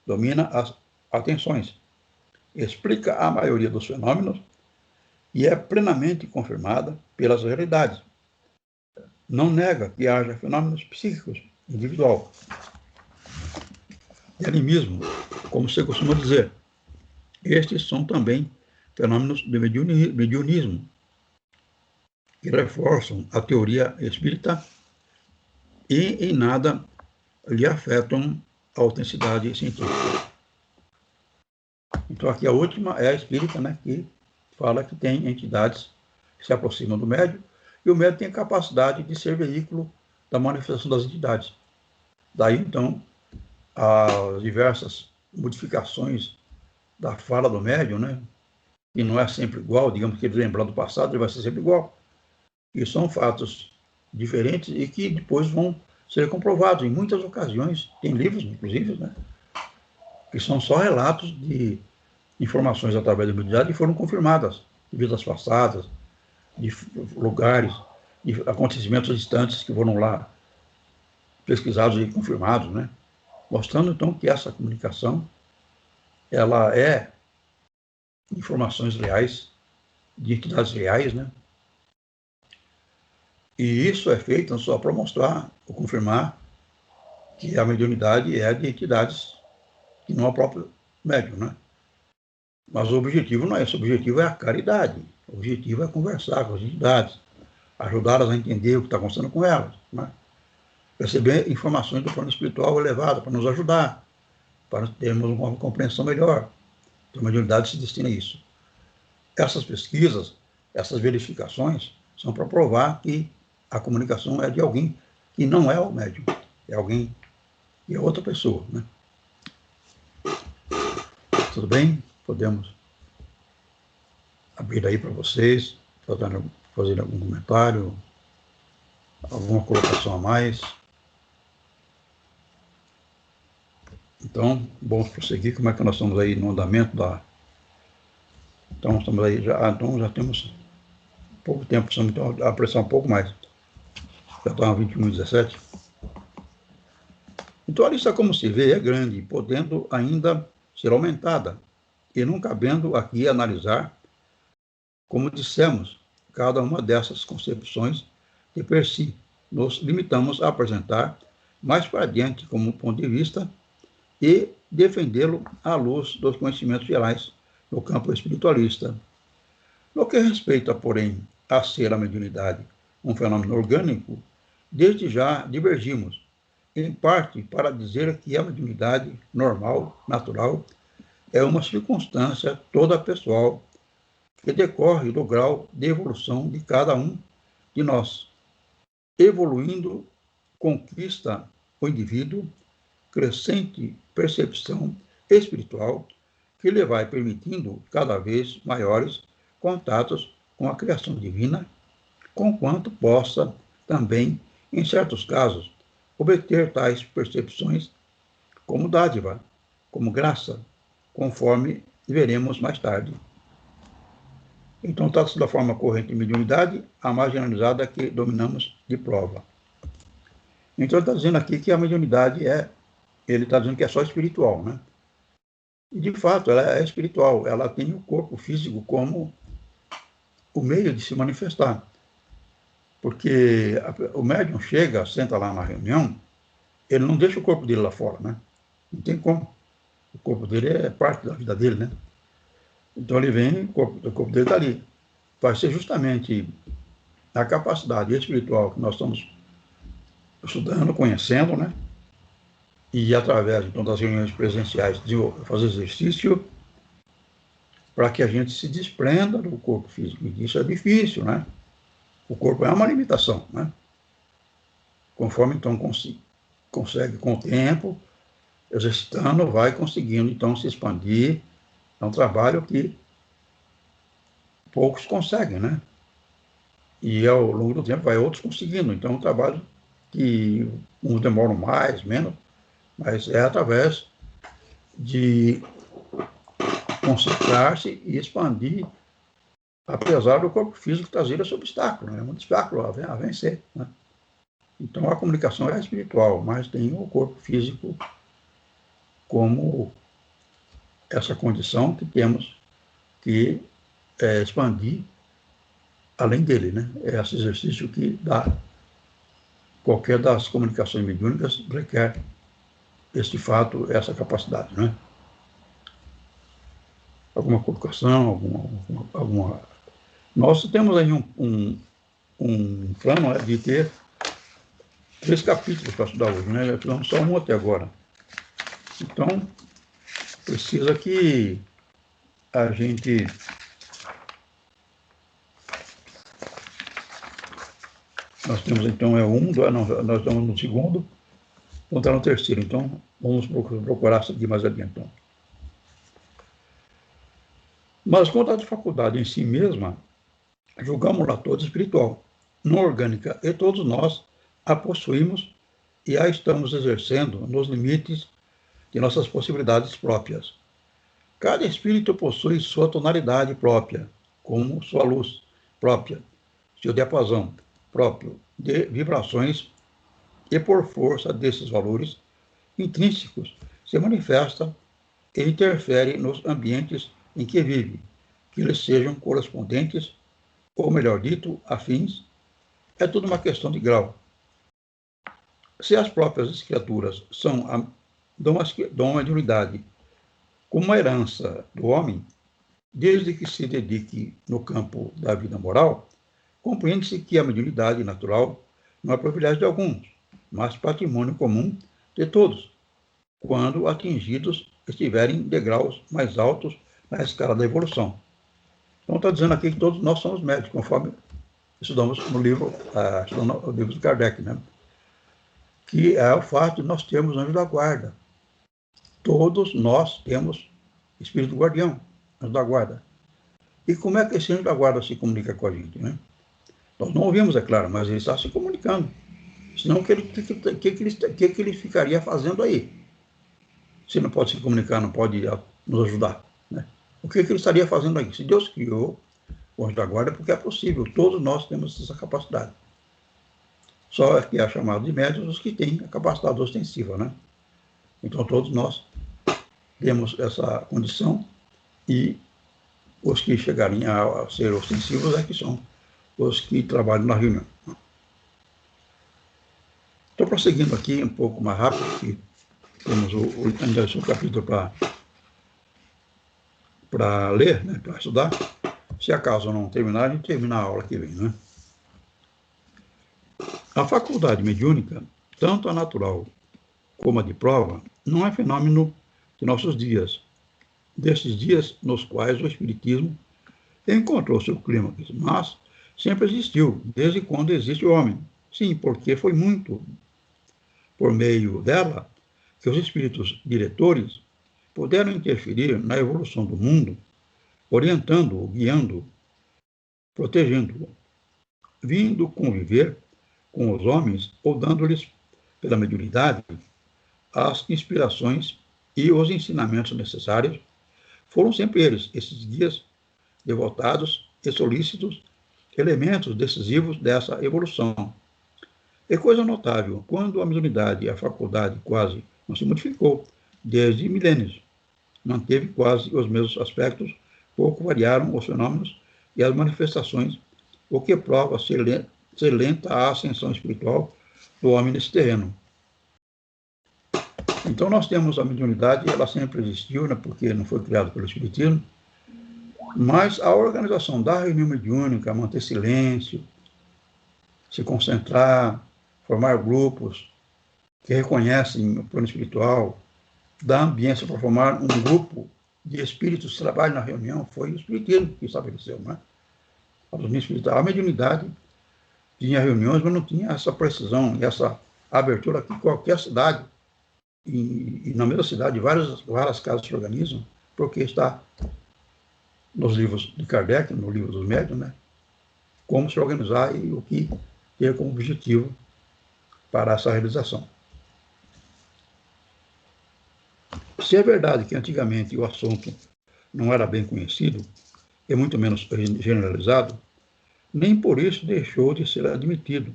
Speaker 1: domina as atenções, explica a maioria dos fenômenos e é plenamente confirmada pelas realidades. Não nega que haja fenômenos psíquicos individual. E animismo, como você costuma dizer, estes são também fenômenos de mediunismo, que reforçam a teoria espírita e em nada lhe afetam a autenticidade científica. Então, aqui a última é a espírita, né, que fala que tem entidades que se aproximam do médium, e o médium tem a capacidade de ser veículo da manifestação das entidades. Daí, então, as diversas modificações da fala do médium, né, que não é sempre igual, digamos que ele lembrar do passado, ele vai ser sempre igual. E são fatos diferentes e que depois vão ser comprovados. Em muitas ocasiões, tem livros, inclusive, né, que são só relatos de informações através da mediunidade que foram confirmadas, de vidas passadas, de lugares, de acontecimentos distantes que foram lá pesquisados e confirmados, né? Mostrando, então, que essa comunicação, ela é informações reais, de entidades reais, né? E isso é feito não só para mostrar ou confirmar que a mediunidade é de entidades que não é o próprio médium, né? Mas o objetivo não é esse, o objetivo é a caridade. O objetivo é conversar com as entidades, ajudá-las a entender o que está acontecendo com elas, né? Receber informações do plano espiritual elevado para nos ajudar, para termos uma compreensão melhor. Então, a mediunidade se destina a isso. Essas pesquisas, essas verificações, são para provar que a comunicação é de alguém que não é o médium, é alguém que é outra pessoa, né? Tudo bem? Podemos abrir aí para vocês, fazer algum comentário, alguma colocação a mais. Então, vamos prosseguir. Como é que nós estamos aí no andamento da... Então, estamos aí então já temos pouco tempo, precisamos então apressar um pouco mais. Já está 21h17. Então, a lista, como se vê, é grande, podendo ainda ser aumentada, e não cabendo aqui analisar Como dissemos, cada uma dessas concepções, de per si, nos limitamos a apresentar mais para diante como ponto de vista e defendê-lo à luz dos conhecimentos gerais no campo espiritualista. No que respeita, porém, a ser a mediunidade um fenômeno orgânico, desde já divergimos, em parte para dizer que a mediunidade normal, natural, é uma circunstância toda pessoal que decorre do grau de evolução de cada um de nós. Evoluindo, conquista o indivíduo crescente percepção espiritual que lhe vai permitindo cada vez maiores contatos com a criação divina, conquanto possa também, em certos casos, obter tais percepções como dádiva, como graça, conforme veremos mais tarde. Então, trata-se da forma corrente de mediunidade, a mais generalizada que dominamos de prova. Então, ele está dizendo aqui que a mediunidade ele está dizendo que é só espiritual, né? E, de fato, ela é espiritual, ela tem o corpo físico como o meio de se manifestar. Porque o médium chega, senta lá na reunião, ele não deixa o corpo dele lá fora, né? Não tem como. O corpo dele é parte da vida dele, né? Então ele vem, o corpo dele está ali. Vai ser justamente a capacidade espiritual que nós estamos estudando, conhecendo, né? E através, então, das reuniões presenciais, fazer exercício para que a gente se desprenda do corpo físico. E isso é difícil, né? O corpo é uma limitação, né? Conforme, então, consegue com o tempo, exercitando, vai conseguindo, então, se expandir. É um trabalho que poucos conseguem, né? E ao longo do tempo vai outros conseguindo. Então, é um trabalho que uns demoram mais, menos, mas é através de concentrar-se e expandir, apesar do corpo físico trazer esse obstáculo, né? É um obstáculo a vencer, né? Então, a comunicação é espiritual, mas tem o corpo físico como essa condição que temos que expandir além dele, né? É esse exercício que dá. Qualquer das comunicações mediúnicas requer este fato, essa capacidade, né? Alguma colocação, alguma... Nós temos aí um plano, né, de ter 3 capítulos para estudar hoje, né? Estudamos só um até agora. Então, precisa que a gente nós temos, então, nós estamos no segundo, vamos estar no terceiro. Então, vamos procurar seguir mais adiante. Então. Mas, quanto à faculdade em si mesma, julgamos-la toda espiritual, não orgânica, e todos nós a possuímos e a estamos exercendo nos limites de nossas possibilidades próprias. Cada espírito possui sua tonalidade própria, como sua luz própria, seu diapasão próprio de vibrações, e por força desses valores intrínsecos se manifesta e interfere nos ambientes em que vive, que lhes sejam correspondentes, ou melhor dito, afins. É tudo uma questão de grau. Se as próprias criaturas dão a mediunidade como uma herança do homem, desde que se dedique no campo da vida moral, compreende-se que a mediunidade natural não é privilégio de alguns, mas patrimônio comum de todos, quando atingidos estiverem degraus mais altos na escala da evolução. Então, está dizendo aqui que todos nós somos médicos, conforme estudamos no livro, o livro de Kardec, né? Que é o fato de nós termos anjo da guarda. Todos nós temos espírito guardião, anjo da guarda. E como é que esse anjo da guarda se comunica com a gente, né? Nós não ouvimos, é claro, mas ele está se comunicando. Senão, o que ele ficaria fazendo aí? Se não pode se comunicar, não pode nos ajudar, né? O que ele estaria fazendo aí? Se Deus criou o anjo da guarda, é porque é possível. Todos nós temos essa capacidade. Só que é chamado de médiuns os que têm a capacidade ostensiva, né? Então, todos nós temos essa condição e Os que chegarem a ser ostensivos é que são os que trabalham na reunião. Estou prosseguindo aqui um pouco mais rápido, porque temos ainda o capítulo para ler, né, para estudar. Se acaso não terminar, a gente termina a aula que vem, né? A faculdade mediúnica, tanto a natural como a de prova, não é fenômeno de nossos dias, desses dias nos quais o Espiritismo encontrou seu clímax, mas sempre existiu, desde quando existe o homem. Sim, porque foi muito por meio dela que os espíritos diretores puderam interferir na evolução do mundo, orientando-o, guiando-o, protegendo-o, vindo conviver com os homens ou dando-lhes, pela mediunidade, as inspirações e os ensinamentos necessários. Foram sempre eles, esses guias devotados e solícitos, elementos decisivos dessa evolução. É coisa notável, quando a mediunidade e a faculdade quase não se modificou, desde milênios, manteve quase os mesmos aspectos, pouco variaram os fenômenos e as manifestações, o que prova ser lenta a ascensão espiritual do homem nesse terreno. Então nós temos a mediunidade, ela sempre existiu, né, porque não foi criada pelo Espiritismo, mas a organização da reunião mediúnica, manter silêncio, se concentrar, formar grupos que reconhecem o plano espiritual, dar ambiência para formar um grupo de espíritos que trabalham na reunião, foi o Espiritismo que estabeleceu, né? A mediunidade tinha reuniões, mas não tinha essa precisão e essa abertura que qualquer cidade, e na mesma cidade, várias casas se organizam, porque está nos livros de Kardec, no livro dos médiuns, né? Como se organizar e o que ter como objetivo para essa realização. Se é verdade que antigamente o assunto não era bem conhecido, e muito menos generalizado, nem por isso deixou de ser admitido,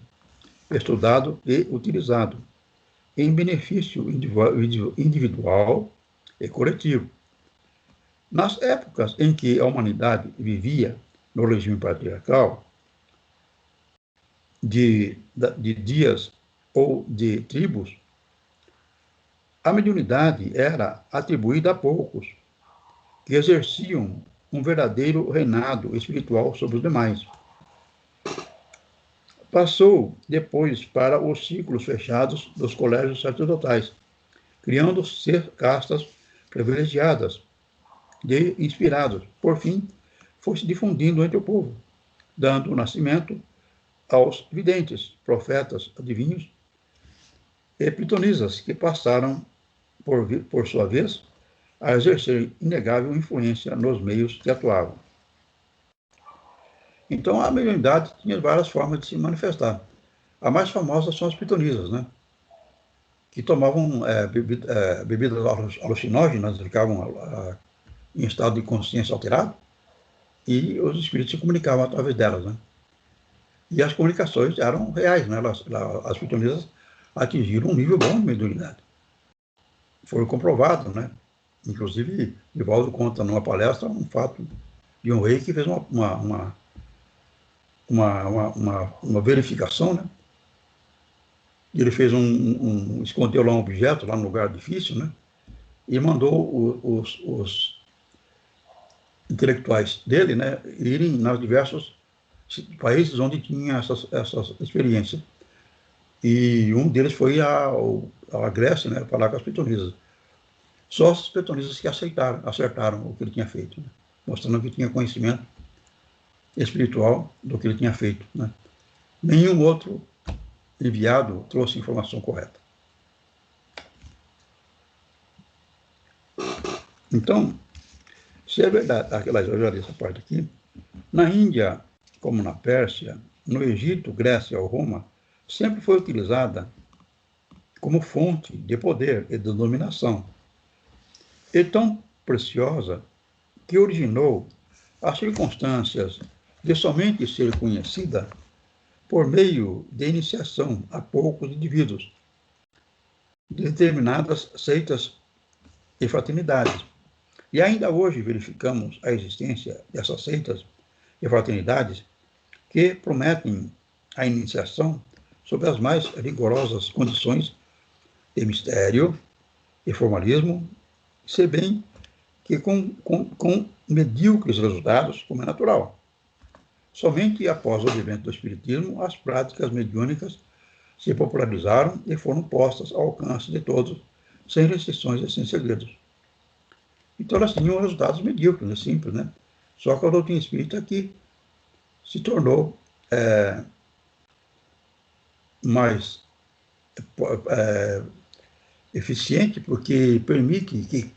Speaker 1: estudado e utilizado, em benefício individual e coletivo. Nas épocas em que a humanidade vivia no regime patriarcal, de dias ou de tribos, a mediunidade era atribuída a poucos, que exerciam um verdadeiro reinado espiritual sobre os demais. Passou depois para os círculos fechados dos colégios sacerdotais, criando-se castas privilegiadas de inspirados. Por fim, foi se difundindo entre o povo, dando nascimento aos videntes, profetas, adivinhos e pitonisas, que passaram, por sua vez, a exercer inegável influência nos meios que atuavam. Então, a mediunidade tinha várias formas de se manifestar. A mais famosa são as pitonisas, né? Que tomavam bebidas alucinógenas, ficavam em estado de consciência alterado, e os espíritos se comunicavam através delas, né? E as comunicações eram reais, né? As pitonisas atingiram um nível bom de mediunidade. Foi comprovado, né? Inclusive, Divaldo conta numa palestra um fato de um rei que fez uma verificação, né? Ele fez escondeu lá um objeto, lá num lugar difícil, né? E mandou os intelectuais dele, né, irem nos diversos países onde tinha essas experiências. E um deles foi à Grécia, né, falar com as pitonisas. Só as pitonisas que acertaram o que ele tinha feito, né, mostrando que tinha conhecimento espiritual do que ele tinha feito, né. Nenhum outro enviado trouxe informação correta. Então, se é verdade, eu já li essa parte aqui, na Índia, como na Pérsia, no Egito, Grécia ou Roma, sempre foi utilizada como fonte de poder e de dominação, e tão preciosa que originou as circunstâncias de somente ser conhecida por meio de iniciação a poucos indivíduos, de determinadas seitas e fraternidades, E ainda hoje verificamos a existência dessas seitas e fraternidades que prometem a iniciação sob as mais rigorosas condições de mistério e formalismo, se bem que com medíocres resultados, como é natural. Somente após o advento do Espiritismo, as práticas mediúnicas se popularizaram e foram postas ao alcance de todos, sem restrições e sem segredos. Então elas tinham resultados medíocres, simples, né? Só que a doutrina espírita aqui se tornou mais eficiente, porque permite que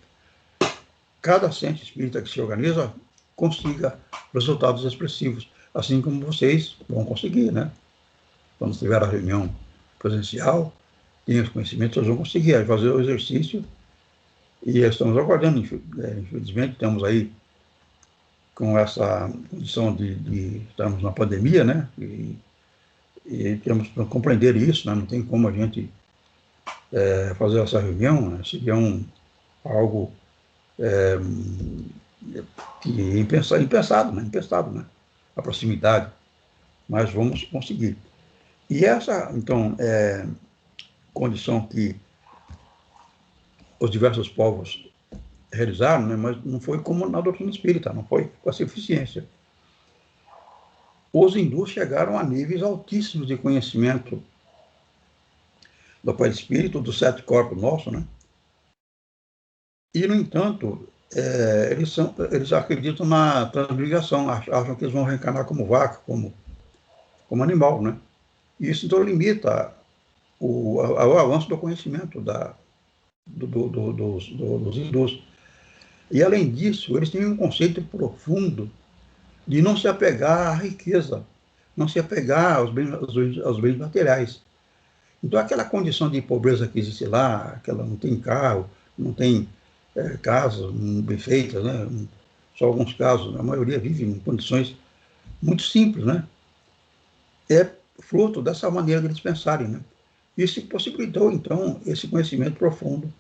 Speaker 1: cada centro espírita que se organiza consiga resultados expressivos, assim como vocês vão conseguir, né? Quando tiver a reunião presencial, tem os conhecimentos, vocês vão conseguir fazer o exercício, e estamos aguardando, infelizmente, estamos aí com essa condição de estarmos na pandemia, né? E temos que compreender isso, né? Não tem como a gente fazer essa reunião, né? Seria algo que impensado, né? A proximidade, mas vamos conseguir. E essa, então, condição que os diversos povos realizaram, né? Mas não foi como na doutrina espírita, não foi com essa eficiência. Os hindus chegaram a níveis altíssimos de conhecimento do Pai Espírito, dos 7 corpos nossos, né? E, no entanto, eles acreditam na transmigração, acham que eles vão reencarnar como vaca, como animal, né? E isso, então, limita o avanço do conhecimento dos hindus. E, além disso, eles têm um conceito profundo de não se apegar à riqueza, não se apegar aos bens materiais. Então, aquela condição de pobreza que existe lá, aquela não tem carro, não tem casas bem feitas, né? Só alguns casos, a maioria vive em condições muito simples, né? É fruto dessa maneira de eles pensarem, né? Isso possibilitou, então, esse conhecimento profundo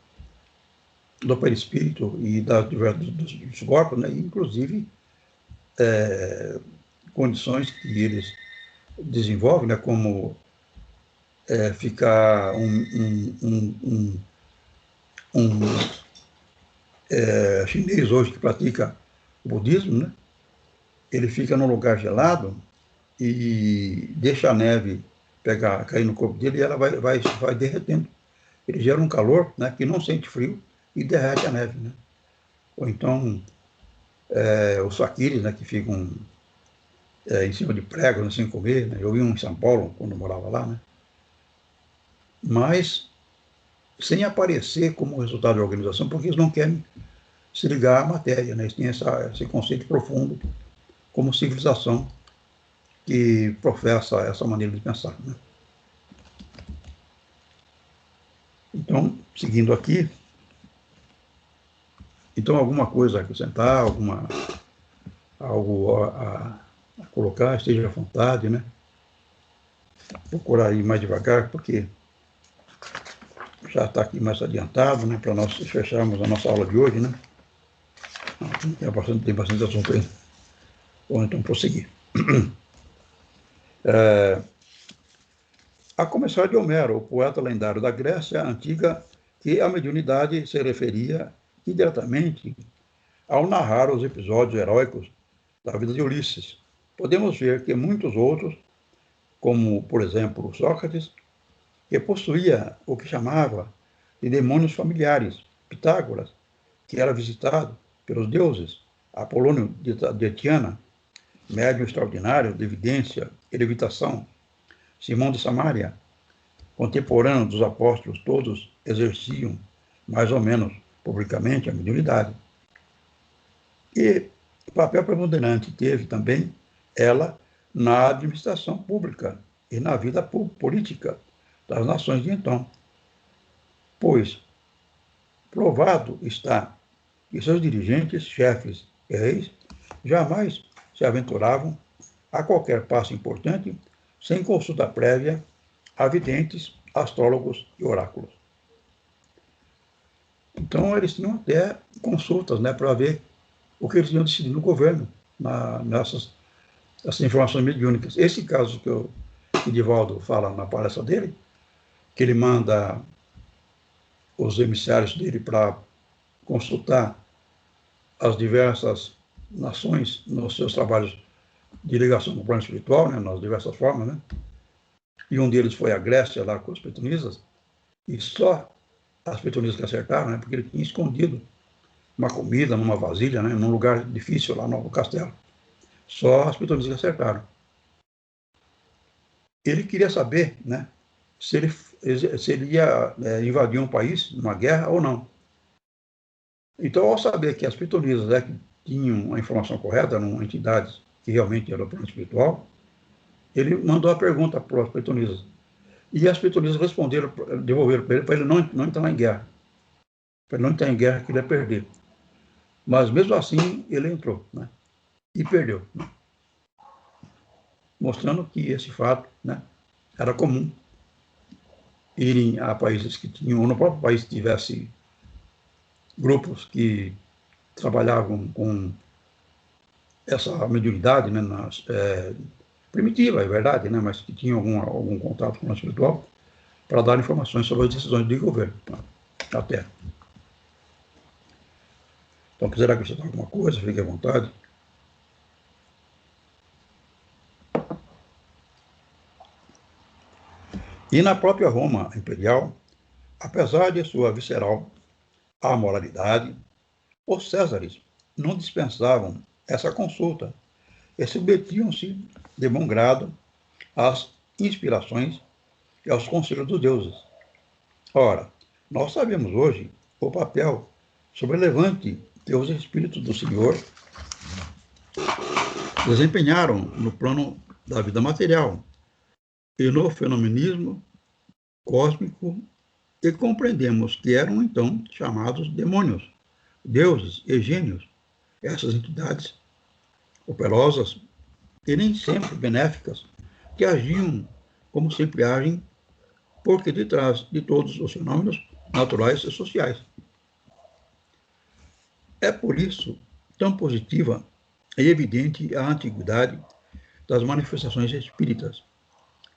Speaker 1: do perispírito e dos corpos, né? Inclusive, condições que eles desenvolvem, né? Como ficar um chinês hoje que pratica o budismo, né? Ele fica num lugar gelado e deixa a neve cair no corpo dele, e ela vai derretendo. Ele gera um calor, né, que não sente frio e derrete a neve, né? Ou então os faquires, né, que ficam em cima de pregos, né, sem comer, né? Eu vi um em São Paulo quando eu morava lá, né? Mas sem aparecer como resultado da organização, porque eles não querem se ligar à matéria, né? Eles têm esse conceito profundo como civilização que professa essa maneira de pensar, né? Então, seguindo aqui, então alguma coisa a acrescentar, algo a colocar, esteja à vontade, né? Vou procurar ir mais devagar, porque já está aqui mais adiantado, né? Para nós fecharmos a nossa aula de hoje, né? Tem bastante assunto aí. Vamos então prosseguir. A começar de Homero, o poeta lendário da Grécia Antiga, que a mediunidade se referia indiretamente ao narrar os episódios heróicos da vida de Ulisses. Podemos ver que muitos outros, como, por exemplo, Sócrates, que possuía o que chamava de demônios familiares, Pitágoras, que era visitado pelos deuses, Apolônio de Tiana, médium extraordinário de evidência e levitação, Simão de Samaria, contemporâneo dos apóstolos, todos exerciam, mais ou menos publicamente, a mediunidade. E o papel preponderante teve também ela na administração pública e na vida política das nações de então. Pois provado está que seus dirigentes, chefes e reis jamais se aventuravam a qualquer passo importante sem consulta prévia a videntes, astrólogos e oráculos. Então, eles tinham até consultas, né, para ver o que eles iam decidir no governo, nessas informações mediúnicas. Esse caso que o Divaldo fala na palestra dele, que ele manda os emissários dele para consultar as diversas nações nos seus trabalhos de ligação com o plano espiritual, né, nas diversas formas, né? E um deles foi a Grécia, lá com os pitonisas, e só as pitonisas que acertaram, né, porque ele tinha escondido uma comida numa vasilha, né, num lugar difícil lá no castelo. Só as pitonisas que acertaram. Ele queria saber, né, se ele ia invadir um país numa guerra ou não. Então, ao saber que as pitonisas, né, que tinham a informação correta, eram entidades que realmente eram do plano espiritual, ele mandou a pergunta para as pitonisas. E as pitonisas responderam, devolveram para ele não entrar em guerra. Para ele não entrar em guerra, que ele ia perder. Mas, mesmo assim, ele entrou, né, e perdeu, né, mostrando que esse fato, né, era comum irem a países que tinham, ou no próprio país tivesse grupos que trabalhavam com essa mediunidade, né, primitiva, é verdade, né, mas que tinham algum contato com o espiritual, para dar informações sobre as decisões de governo da Terra. Então, quiser acrescentar alguma coisa, fique à vontade. E na própria Roma imperial, apesar de sua visceral amoralidade, os césares não dispensavam essa consulta e submetiam-se de bom grado às inspirações e aos conselhos dos deuses. Ora, nós sabemos hoje o papel sobrelevante que os espíritos do Senhor desempenharam no plano da vida material e no fenomenismo cósmico, e compreendemos que eram então chamados demônios, deuses e gênios, essas entidades operosas e nem sempre benéficas, que agiam como sempre agem, porque detrás de todos os fenômenos naturais e sociais. É por isso tão positiva e evidente a antiguidade das manifestações espíritas,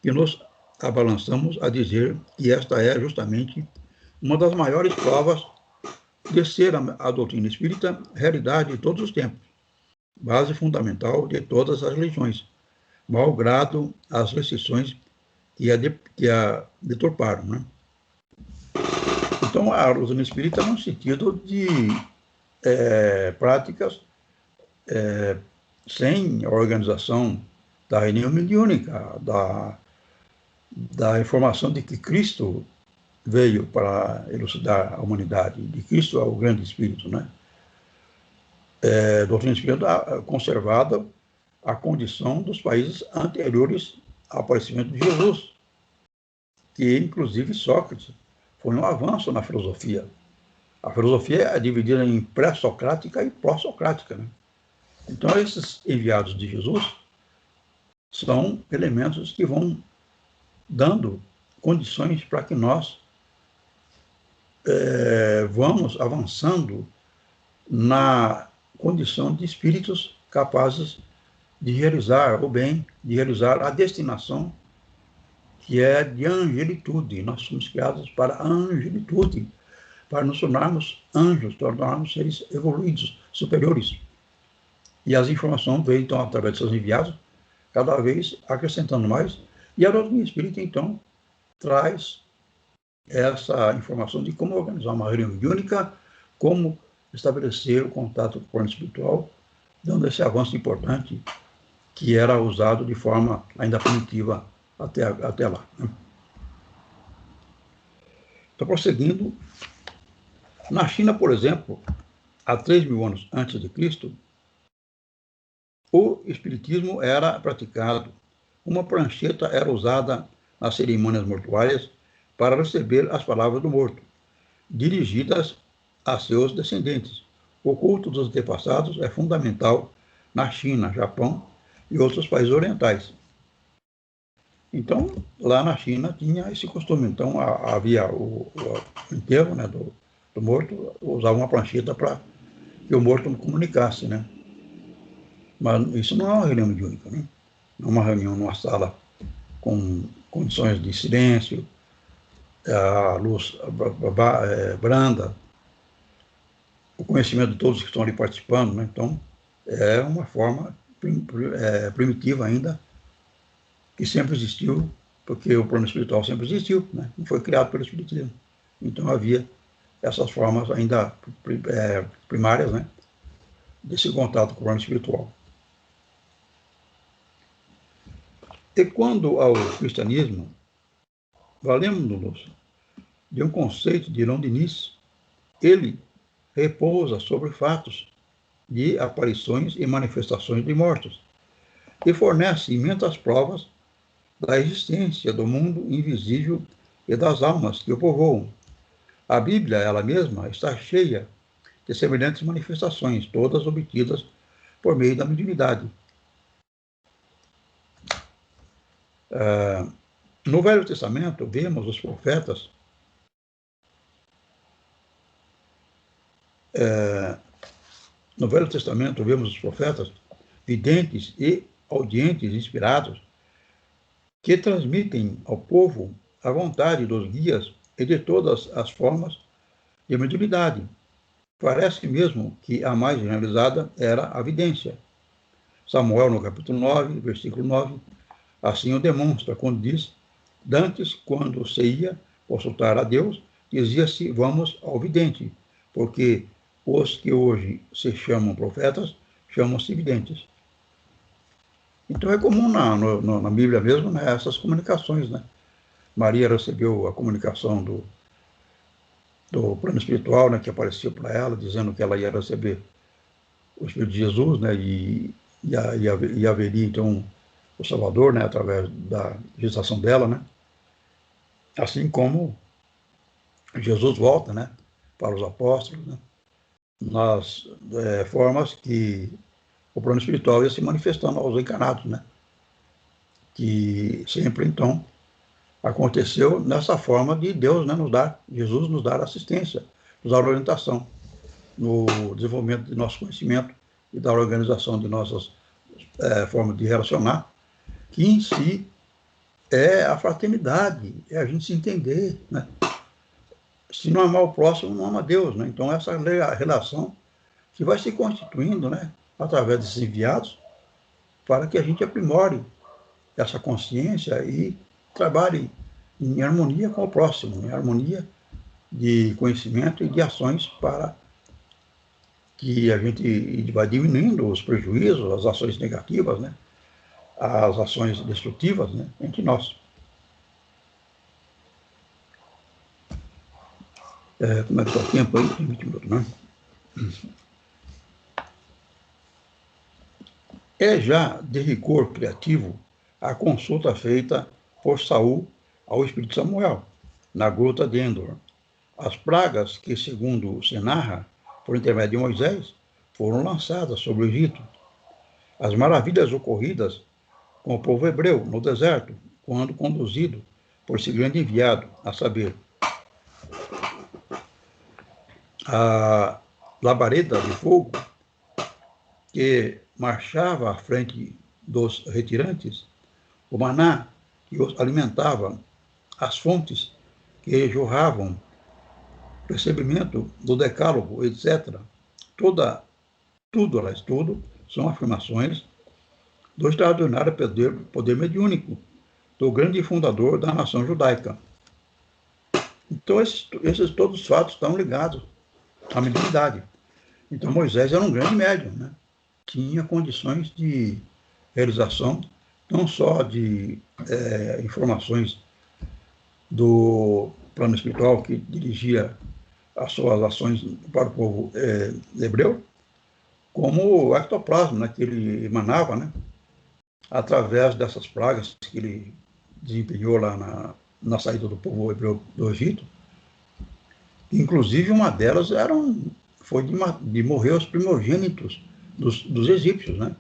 Speaker 1: que nos abalançamos a dizer que esta é justamente uma das maiores provas de ser a doutrina espírita realidade de todos os tempos, base fundamental de todas as religiões, malgrado as restrições que a deturparam, né? Então, a doutrina espírita no sentido de práticas sem a organização da reunião mediúnica, da informação de que Cristo veio para elucidar a humanidade, de Cristo é o grande Espírito, né? Doutrina espírita conservada a condição dos países anteriores ao aparecimento de Jesus, que inclusive Sócrates foi um avanço na filosofia. A filosofia é dividida em pré-socrática e pós-socrática, né? Então, esses enviados de Jesus são elementos que vão dando condições para que nós vamos avançando na condição de espíritos capazes de realizar o bem, de realizar a destinação que é de angelitude. Nós somos criados para a angelitude, para nos tornarmos anjos, tornarmos seres evoluídos, superiores. E as informações vêm, então, através de seus enviados, cada vez acrescentando mais, e a doutrina espírita, então, traz essa informação de como organizar uma reunião mediúnica, como estabelecer o contato com o plano espiritual, dando esse avanço importante que era usado de forma ainda primitiva até lá, né? Então, prosseguindo, na China, por exemplo, há 3.000 anos antes de Cristo, o espiritismo era praticado. Uma prancheta era usada nas cerimônias mortuárias para receber as palavras do morto, dirigidas a seus descendentes. O culto dos antepassados é fundamental na China, Japão e outros países orientais. Então, lá na China tinha esse costume. Então, havia o enterro, né, do morto, usava uma prancheta para que o morto comunicasse, né? Mas isso não é uma reunião mediúnica, né? Não é uma reunião numa sala com condições de silêncio, a luz branda, o conhecimento de todos que estão ali participando, né? Então, é uma forma primitiva ainda, que sempre existiu, porque o plano espiritual sempre existiu, né? Não foi criado pelo Espiritismo. Então, havia essas formas ainda primárias, né? Desse contato com o plano espiritual. E quando ao cristianismo, valemos-nos de um conceito de londinice, ele repousa sobre fatos de aparições e manifestações de mortos, e fornece imensas provas da existência do mundo invisível e das almas que o povoam. A Bíblia, ela mesma, está cheia de semelhantes manifestações, todas obtidas por meio da mediunidade. No Velho Testamento, vemos os profetas videntes e audientes inspirados que transmitem ao povo a vontade dos guias e de todas as formas de mediunidade. Parece mesmo que a mais generalizada era a vidência. Samuel, no capítulo 9, versículo 9, assim o demonstra, quando diz: dantes, quando se ia consultar a Deus, dizia-se: vamos ao vidente, porque os que hoje se chamam profetas chamam-se videntes. Então é comum na Bíblia mesmo, né, essas comunicações, né? Maria recebeu a comunicação do plano espiritual, né, que apareceu para ela, dizendo que ela ia receber o Espírito de Jesus, né, e haveria então o Salvador, né, através da gestação dela, né? Assim como Jesus volta, né, para os apóstolos, né, nas formas que o plano espiritual ia se manifestando aos encarnados, né? Que sempre, então, aconteceu nessa forma de Deus, né, Jesus nos dar assistência, nos dar orientação no desenvolvimento de nosso conhecimento e da organização de nossas formas de relacionar, que em si é a fraternidade, é a gente se entender, né? Se não amar o próximo, não ama Deus, né? Então, essa relação que vai se constituindo, né, através desses enviados, para que a gente aprimore essa consciência e trabalhe em harmonia com o próximo, em harmonia de conhecimento e de ações, para que a gente vai diminuindo os prejuízos, as ações negativas, né, as ações destrutivas, né, entre nós. Como é que está o tempo aí? Tem 20 minutos, né? É já de rigor criativo a consulta feita por Saul ao espírito Samuel, na gruta de Endor. As pragas que, segundo se narra, por intermédio de Moisés, foram lançadas sobre o Egito. As maravilhas ocorridas com o povo hebreu no deserto, quando conduzido por esse grande enviado, a saber, a labareda de fogo que marchava à frente dos retirantes, o maná que os alimentava, as fontes que jorravam, recebimento do decálogo, etc. Tudo são afirmações do extraordinário poder mediúnico do grande fundador da nação judaica. Então, esses todos os fatos estão ligados à mediunidade. Então, Moisés era um grande médium, né? Tinha condições de realização, não só de informações do plano espiritual, que dirigia as suas ações para o povo hebreu, como o ectoplasma, né, que ele emanava, né, através dessas pragas que ele desempenhou lá na saída do povo hebreu do Egito. Inclusive, uma delas foi de morrer os primogênitos dos egípcios, né?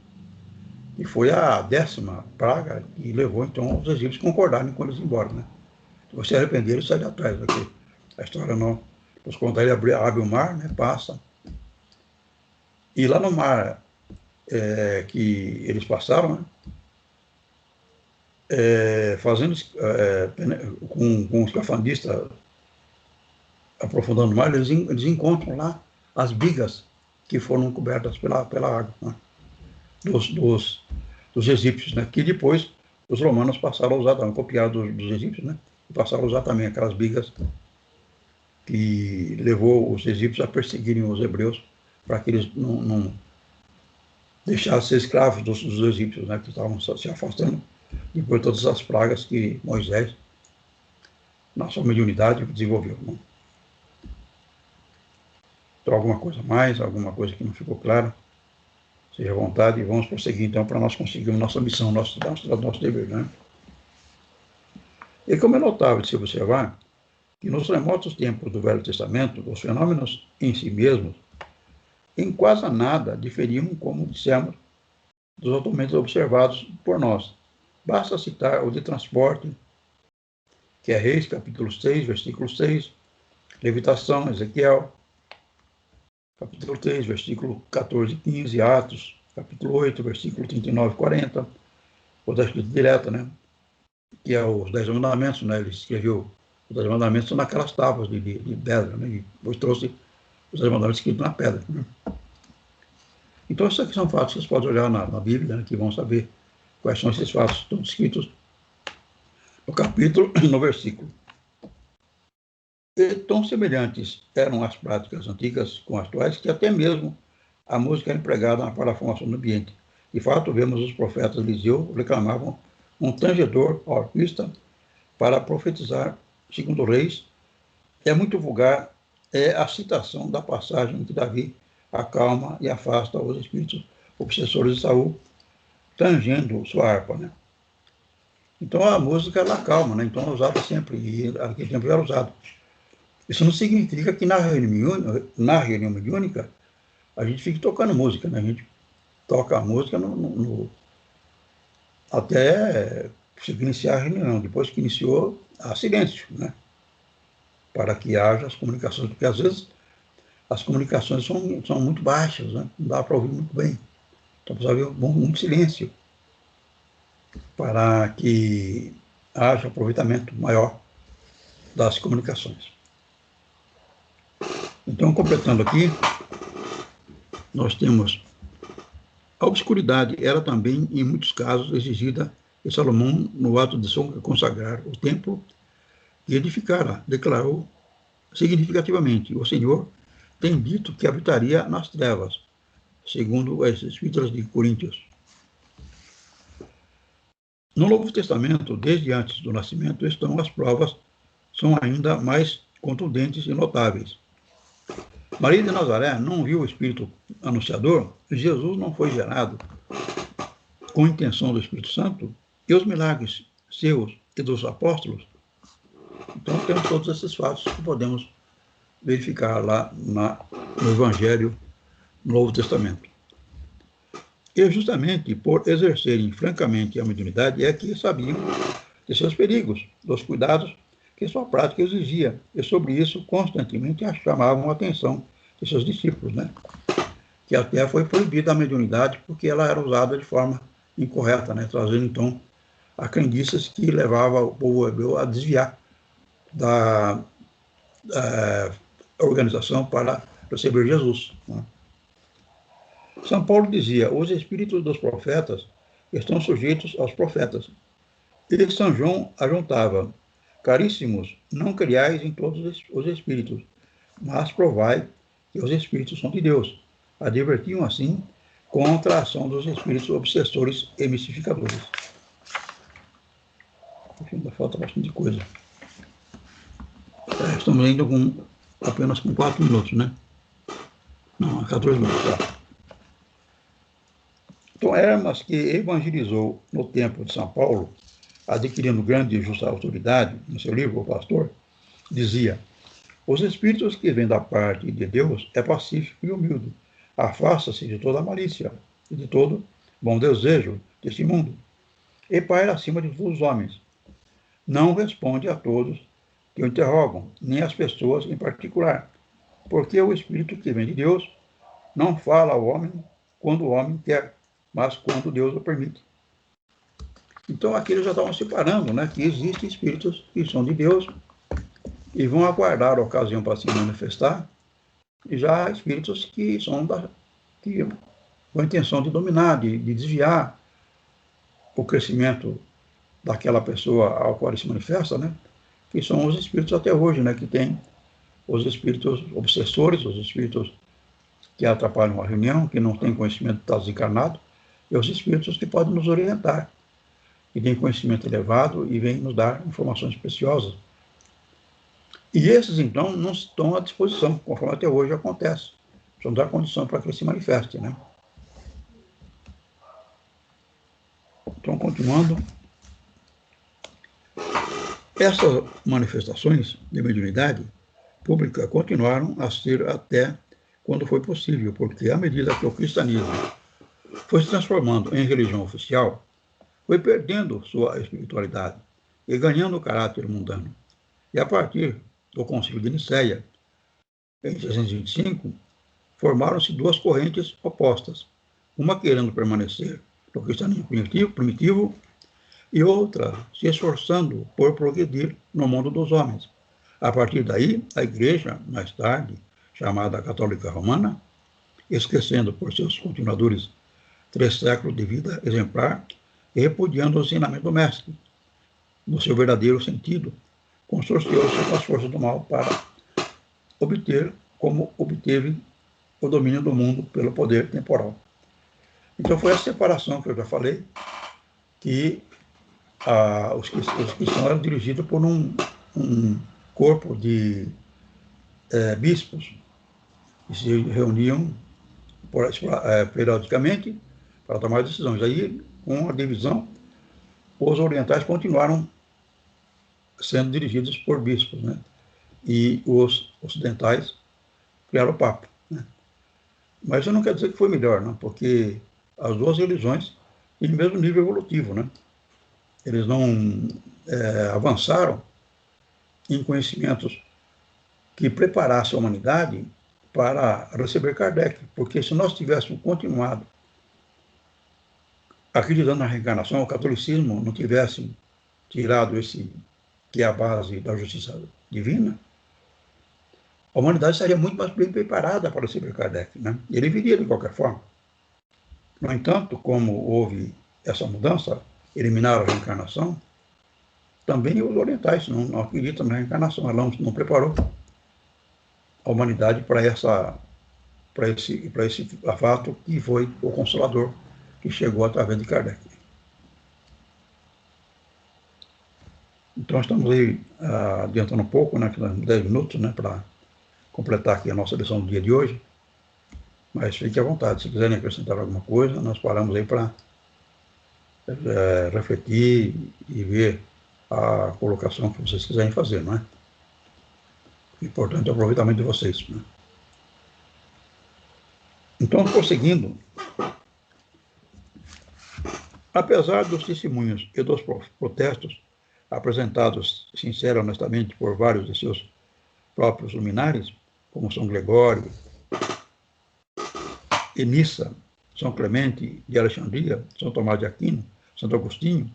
Speaker 1: E foi a 10ª praga que levou, então, os egípcios concordarem com eles ir embora, né? Se você arrepender, ele sai de atrás, porque a história não quando ele abre o mar, né, passa. E lá no mar que eles passaram, né, fazendo com os escafandistas aprofundando mais, eles encontram lá as bigas que foram cobertas pela água, né, dos egípcios, né, que depois os romanos passaram a usar, também, copiaram dos egípcios, né, e passaram a usar também aquelas bigas que levou os egípcios a perseguirem os hebreus para que eles não deixassem ser escravos dos egípcios, né, que estavam se afastando depois de todas as pragas que Moisés, na sua mediunidade, desenvolveu. Né? Então, alguma coisa mais, alguma coisa que não ficou clara, seja à vontade, e vamos prosseguir, então, para nós conseguirmos nossa missão, nosso dever. Né? E como é notável de se observar que nos remotos tempos do Velho Testamento, os fenômenos em si mesmos, em quase nada diferiam, como dissemos, dos atualmente observados por nós. Basta citar o de transporte, que é Reis, capítulo 6, versículo 6, levitação, Ezequiel, capítulo 3, versículo 14 e 15, Atos, capítulo 8, versículo 39 e 40, ou da escrita direta, né? Que é os 10 mandamentos, né? Ele escreveu os 10 mandamentos naquelas tábuas de pedra, né? E depois trouxe os 10 mandamentos escritos na pedra. Né? Então, esses aqui são fatos que vocês podem olhar na Bíblia, né? Que vão saber quais são esses fatos, estão descritos no capítulo e no versículo. E tão semelhantes eram as práticas antigas com as atuais que até mesmo a música era empregada para a formação do ambiente. De fato, vemos os profetas Eliseu reclamavam um tangedor arpista para profetizar, segundo Reis. É muito vulgar a citação da passagem em que Davi acalma e afasta os espíritos obsessores de Saul, tangendo sua harpa, né? Então a música ela acalma, né? Então é usada sempre, e naquele tempo era usado. Isso não significa que na reunião mediúnica a gente fique tocando música, né? A gente toca a música até se iniciar a reunião. Depois que iniciou, há silêncio, né? Para que haja as comunicações, porque às vezes as comunicações são muito baixas, né? Não dá para ouvir muito bem. Então precisa haver muito silêncio para que haja aproveitamento maior das comunicações. Então, completando aqui, nós temos a obscuridade era também, em muitos casos, exigida de Salomão no ato de consagrar o templo e edificá-la. Declarou significativamente: o Senhor tem dito que habitaria nas trevas, segundo as Epístolas de Coríntios. No Novo Testamento, desde antes do nascimento, as provas são ainda mais contundentes e notáveis. Maria de Nazaré não viu o Espírito anunciador, Jesus não foi gerado com intenção do Espírito Santo, e os milagres seus e dos apóstolos. Então, temos todos esses fatos que podemos verificar lá no Evangelho, no Novo Testamento. E justamente por exercerem francamente a mediunidade é que sabiam de seus perigos, dos cuidados que sua prática exigia, e sobre isso constantemente chamavam a atenção de seus discípulos, né? Que até foi proibida a mediunidade porque ela era usada de forma incorreta, né? Trazendo então a crendices que levava o povo hebreu a desviar da organização para receber Jesus, né? São Paulo dizia: os espíritos dos profetas estão sujeitos aos profetas. E São João ajuntava: caríssimos, não criais em todos os espíritos, mas provai que os espíritos são de Deus. Advertiam assim contra a ação dos espíritos obsessores e mistificadores. Ainda falta bastante coisa. Estamos ainda apenas com 4 minutos, né? Não, 14 minutos, tá. Então, Hermas, que evangelizou no tempo de São Paulo, adquirindo grande e justa autoridade, no seu livro, O Pastor, dizia: os espíritos que vêm da parte de Deus é pacífico e humilde, afasta-se de toda malícia e de todo bom desejo deste mundo, e paira acima de todos os homens. Não responde a todos que o interrogam, nem às pessoas em particular, porque o Espírito que vem de Deus não fala ao homem quando o homem quer, mas quando Deus o permite. Então aqui eles já estavam separando, né, que existem espíritos que são de Deus e vão aguardar a ocasião para se manifestar, e já há espíritos que são com a intenção de dominar, de desviar o crescimento daquela pessoa ao qual ele se manifesta, né, que são os espíritos até hoje, né, que tem os espíritos obsessores, os espíritos que atrapalham a reunião, que não têm conhecimento de estar desencarnado, e os espíritos que podem nos orientar, que têm conhecimento elevado e vêm nos dar informações preciosas. E esses, então, não estão à disposição, conforme até hoje acontece. Precisam dar condição para que ele se manifeste, né? Então, continuando, essas manifestações de mediunidade pública continuaram a ser até quando foi possível, porque à medida que o cristianismo foi se transformando em religião oficial, foi perdendo sua espiritualidade e ganhando caráter mundano. E a partir do Concílio de Nicéia, em 625, formaram-se duas correntes opostas, uma querendo permanecer no cristianismo primitivo e outra se esforçando por progredir no mundo dos homens. A partir daí, a Igreja, mais tarde chamada Católica Romana, esquecendo por seus continuadores 3 séculos de vida exemplar e repudiando o ensinamento do Mestre, no seu verdadeiro sentido, consorciou-se com as forças do mal para obter, como obteve, o domínio do mundo pelo poder temporal. Então foi essa separação que eu já falei, que os cristãos eram dirigidos por um corpo de bispos, que se reuniam periodicamente para tomar decisões. Aí, com a divisão, os orientais continuaram sendo dirigidos por bispos, né? E os ocidentais criaram o Papa, né? Mas isso não quer dizer que foi melhor, não, porque as duas religiões têm o mesmo nível evolutivo, né? Eles não avançaram em conhecimentos que preparassem a humanidade para receber Kardec, porque se nós tivéssemos continuado acreditando na reencarnação, o catolicismo não tivesse tirado esse, que é a base da justiça divina, a humanidade estaria muito mais bem preparada para receber Kardec, né? Ele viria de qualquer forma. No entanto, como houve essa mudança, eliminaram a reencarnação, também os orientais não acreditam na reencarnação, ela não preparou a humanidade para esse fato que foi o Consolador, que chegou através de Kardec. Então, estamos aí adiantando um pouco, né, 10 minutos, né, para completar aqui a nossa lição do dia de hoje, mas fique à vontade, se quiserem acrescentar alguma coisa, nós paramos aí para refletir e ver a colocação que vocês quiserem fazer, não é? O importante é o aproveitamento de vocês, né? Então, prosseguindo, apesar dos testemunhos e dos protestos apresentados sincera e honestamente por vários de seus próprios luminares, como São Gregório, Enissa, São Clemente de Alexandria, São Tomás de Aquino, Santo Agostinho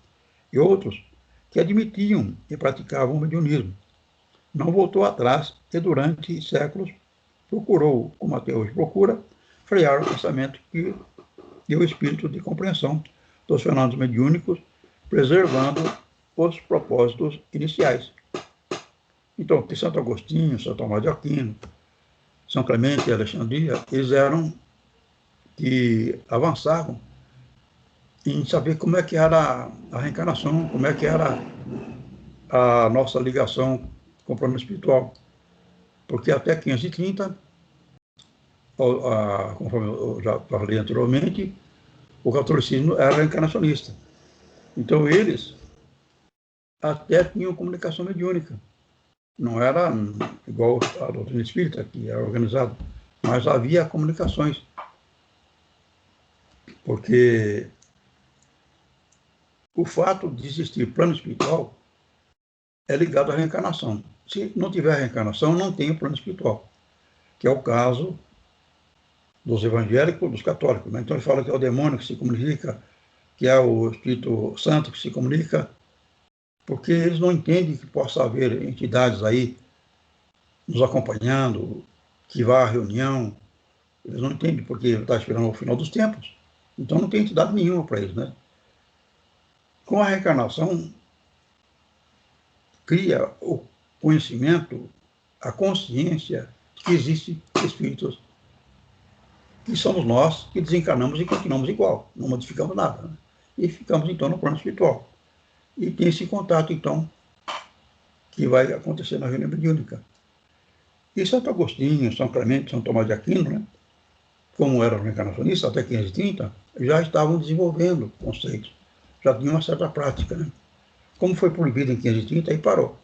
Speaker 1: e outros que admitiam e praticavam o mediunismo, não voltou atrás e durante séculos procurou, como até hoje procura, frear o pensamento que deu espírito de compreensão dos fenômenos mediúnicos, preservando os propósitos iniciais. Então, que Santo Agostinho, Santo Tomás de Aquino, São Clemente e Alexandria, eles eram que avançavam em saber como é que era a reencarnação, como é que era a nossa ligação com o plano espiritual. Porque até 530, conforme eu já falei anteriormente, o catolicismo era reencarnacionista. Então, eles até tinham comunicação mediúnica. Não era igual a doutrina espírita, que era organizada, mas havia comunicações. Porque o fato de existir plano espiritual é ligado à reencarnação. Se não tiver reencarnação, não tem o plano espiritual. que é o caso dos evangélicos e dos católicos, né? Então ele fala que é o demônio que se comunica, que é o Espírito Santo que se comunica, porque eles não entendem que possa haver entidades aí nos acompanhando, que vá à reunião, eles não entendem porque está esperando o final dos tempos. Então não tem entidade nenhuma para eles, né? Com a reencarnação, cria o conhecimento, a consciência que existem espíritos que somos nós que desencarnamos e continuamos igual, não modificamos nada, né? E ficamos então no plano espiritual. E tem esse contato, então, que vai acontecer na reunião mediúnica. E Santo Agostinho, São Clemente, São Tomás de Aquino, né, como eram reencarnacionistas até 530, já estavam desenvolvendo conceitos, já tinham uma certa prática, né? Como foi proibido em 530, aí parou.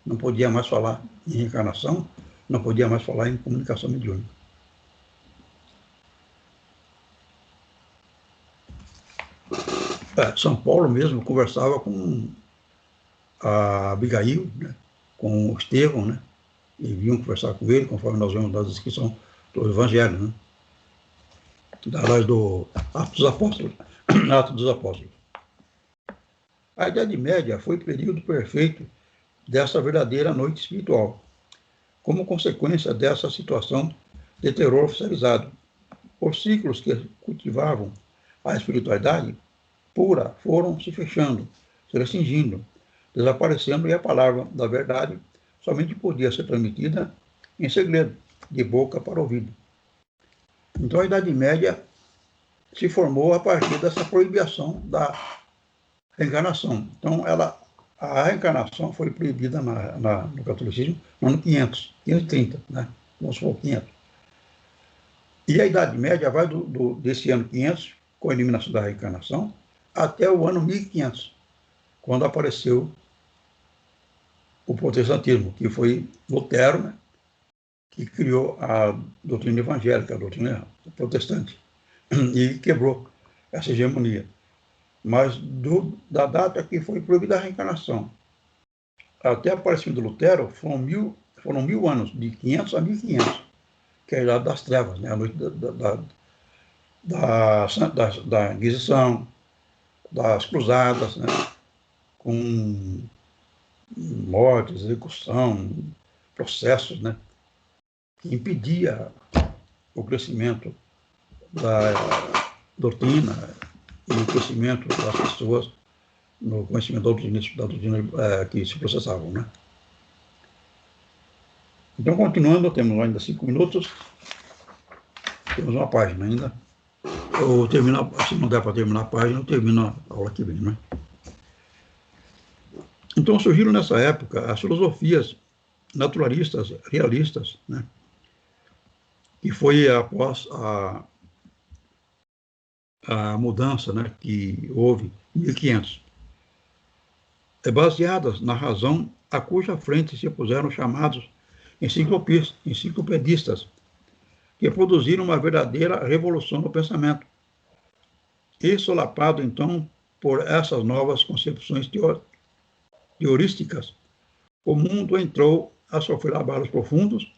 Speaker 1: Não podia mais falar em reencarnação, não podia mais falar em comunicação mediúnica. São Paulo mesmo conversava com a Abigail, né, com o Estevão, né, e vinham conversar com ele, conforme nós vemos na descrição do Evangelho, né, do Atos dos Apóstolos. Atos dos Apóstolos. A Idade Média foi o período perfeito dessa verdadeira noite espiritual. Como consequência dessa situação de terror oficializado, os ciclos que cultivavam a espiritualidade pura foram se fechando, se restringindo, desaparecendo, e a palavra da verdade somente podia ser transmitida em segredo, de boca para ouvido. Então a Idade Média se formou a partir dessa proibição da reencarnação. Então a reencarnação foi proibida no catolicismo no ano 530, né? Vamos supor 500. E a Idade Média vai desse ano 500, com a eliminação da reencarnação, até o ano 1500, quando apareceu o protestantismo, que foi Lutero, né, que criou a doutrina evangélica, a doutrina protestante, e quebrou essa hegemonia. Mas da data que foi proibida a reencarnação até o aparecimento de Lutero, foram mil anos, de 500 a 1500, que é a Idade das Trevas, né, a noite da Inquisição, das Cruzadas, né, com morte, execução, processos, né, que impedia o crescimento da doutrina e o crescimento das pessoas no conhecimento da doutrina que se processavam, né. Então, continuando, temos ainda 5 minutos, temos uma página ainda. Eu termino, se não der para terminar a página, eu termino a aula que vem, né. Então, surgiram nessa época as filosofias naturalistas, realistas, né, que foi após a mudança, né, que houve em 1500, baseadas na razão, a cuja frente se puseram chamados enciclopedistas, que produziram uma verdadeira revolução no pensamento. E solapado, então, por essas novas concepções teorísticas, o mundo entrou a sofrer abalos profundos,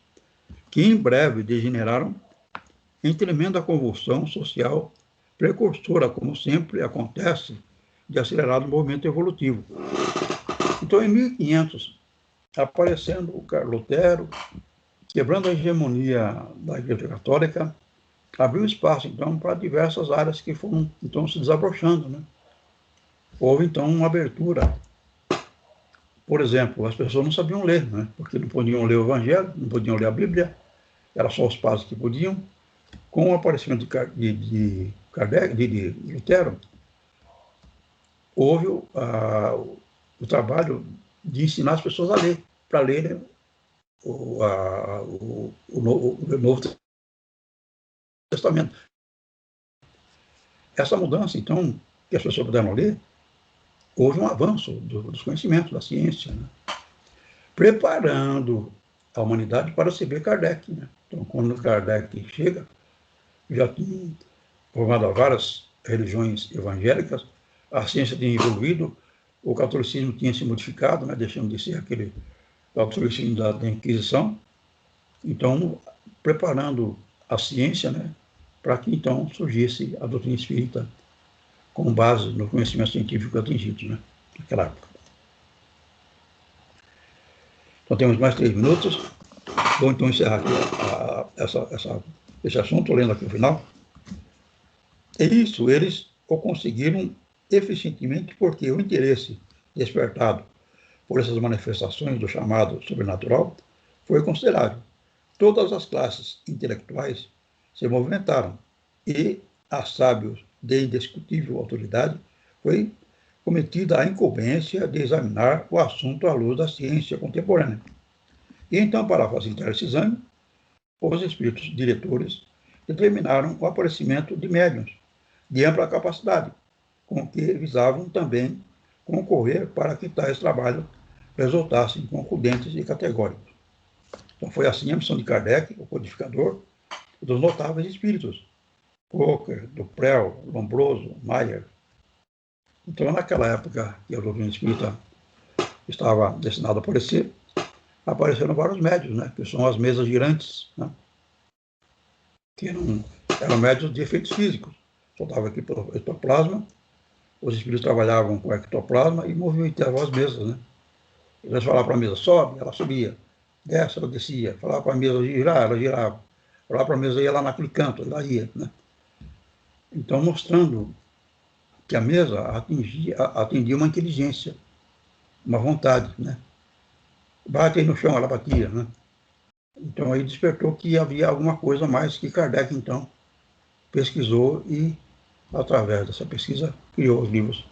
Speaker 1: que em breve degeneraram em tremenda convulsão social, precursora, como sempre acontece, de acelerado movimento evolutivo. Então, em 1500, aparecendo o Lutero, quebrando a hegemonia da Igreja Católica, abriu espaço, então, para diversas áreas que foram, então, se desabrochando, né? Houve, então, uma abertura. Por exemplo, as pessoas não sabiam ler, né? Porque não podiam ler o Evangelho, não podiam ler a Bíblia, era só os padres que podiam. Com o aparecimento de Lutero, houve o trabalho de ensinar as pessoas a ler, para lerem o Novo Testamento. Essa mudança, então, que as pessoas puderam ler, houve um avanço dos conhecimentos, da ciência, né, preparando a humanidade para receber Kardec, né? Então, quando Kardec chega, já tinha formado várias religiões evangélicas, a ciência tinha evoluído, o catolicismo tinha se modificado, né, deixando de ser aquele catolicismo da Inquisição. Então, preparando a ciência, né, para que então surgisse a doutrina espírita com base no conhecimento científico atingido, né, naquela época. Então temos mais 3 minutos. Vou então encerrar aqui esse assunto, lendo aqui o final. E isso eles o conseguiram eficientemente porque o interesse despertado por essas manifestações do chamado sobrenatural foi considerável. Todas as classes intelectuais se movimentaram e a sábios de indiscutível autoridade foi cometida a incumbência de examinar o assunto à luz da ciência contemporânea. E então, para facilitar esse exame, os espíritos diretores determinaram o aparecimento de médiuns de ampla capacidade, com que visavam também concorrer para que tais trabalhos resultassem concludentes e categóricos. Então foi assim a missão de Kardec, o codificador, e dos notáveis espíritos, Coker, Duprel, Lombroso, Mayer. Então, naquela época que a doutrina espírita estava destinada a aparecer, apareceram vários médiuns, né, que são as mesas girantes, né, que eram médiuns de efeitos físicos. Soltava aqui pelo ectoplasma, os espíritos trabalhavam com ectoplasma e movimentavam as mesas, né. Eles falavam para a mesa, sobe, ela subia, desce, ela descia, falava para a mesa girar, ela girava, falava para a mesa, ia lá naquele canto, ela ia, né. Então, mostrando que a mesa atendia uma inteligência, uma vontade, né. Bate aí no chão, ela batia, né. Então, aí despertou que havia alguma coisa mais que Kardec, então, pesquisou e, através dessa pesquisa, criou os livros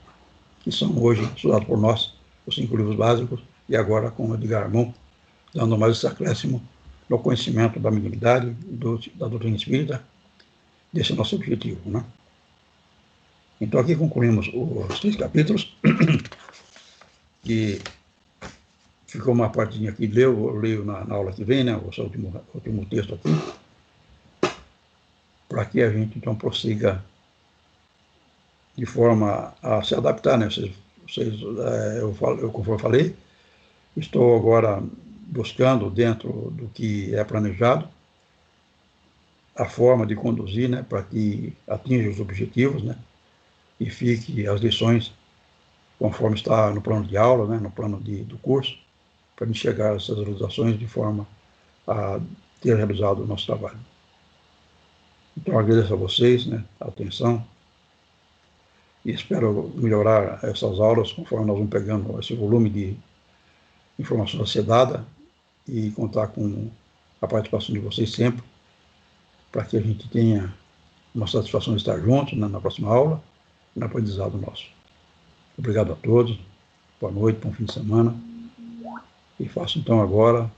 Speaker 1: que são hoje estudados por nós, os 5 livros básicos, e agora com o Edgar Armand, dando mais esse acréscimo no conhecimento da mediunidade, da doutrina espírita, desse nosso objetivo, né. Então, aqui concluímos os 3 capítulos, que ficou uma partinha aqui, eu leio na aula que vem, né, o último texto aqui, para que a gente, então, prossiga de forma a se adaptar, né? Conforme eu falei, estou agora buscando, dentro do que é planejado, a forma de conduzir, né, para que atinja os objetivos, né, e fique as lições conforme está no plano de aula, né, no plano do curso, para enxergar essas realizações de forma a ter realizado o nosso trabalho. Então, agradeço a vocês, né, a atenção, e espero melhorar essas aulas conforme nós vamos pegando esse volume de informação a ser dada e contar com a participação de vocês sempre, para que a gente tenha uma satisfação de estar juntos, né, na próxima aula, no aprendizado nosso. Obrigado a todos, boa noite, bom fim de semana, e faço então agora,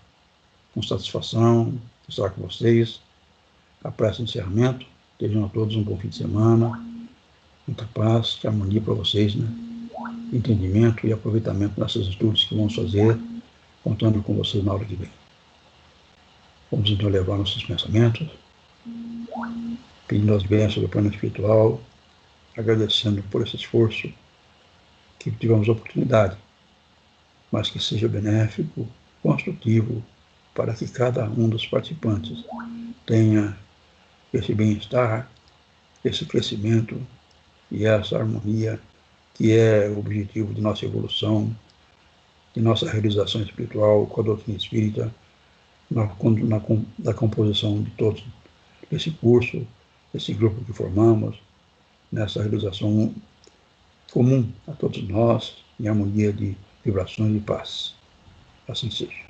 Speaker 1: com satisfação, estar com vocês, a prece de encerramento. Tenham a todos um bom fim de semana, muita paz, harmonia para vocês, né? Entendimento e aproveitamento nesses estudos que vamos fazer, contando com vocês na hora que vem. Vamos então levar nossos pensamentos, pedindo as bênçãos do plano espiritual, agradecendo por esse esforço que tivemos a oportunidade, mas que seja benéfico, construtivo, para que cada um dos participantes tenha esse bem-estar, esse crescimento e essa harmonia que é o objetivo de nossa evolução, de nossa realização espiritual com a doutrina espírita, na composição de todos esse curso, esse grupo que formamos, nessa realização comum a todos nós, em harmonia de vibrações e paz. Assim seja.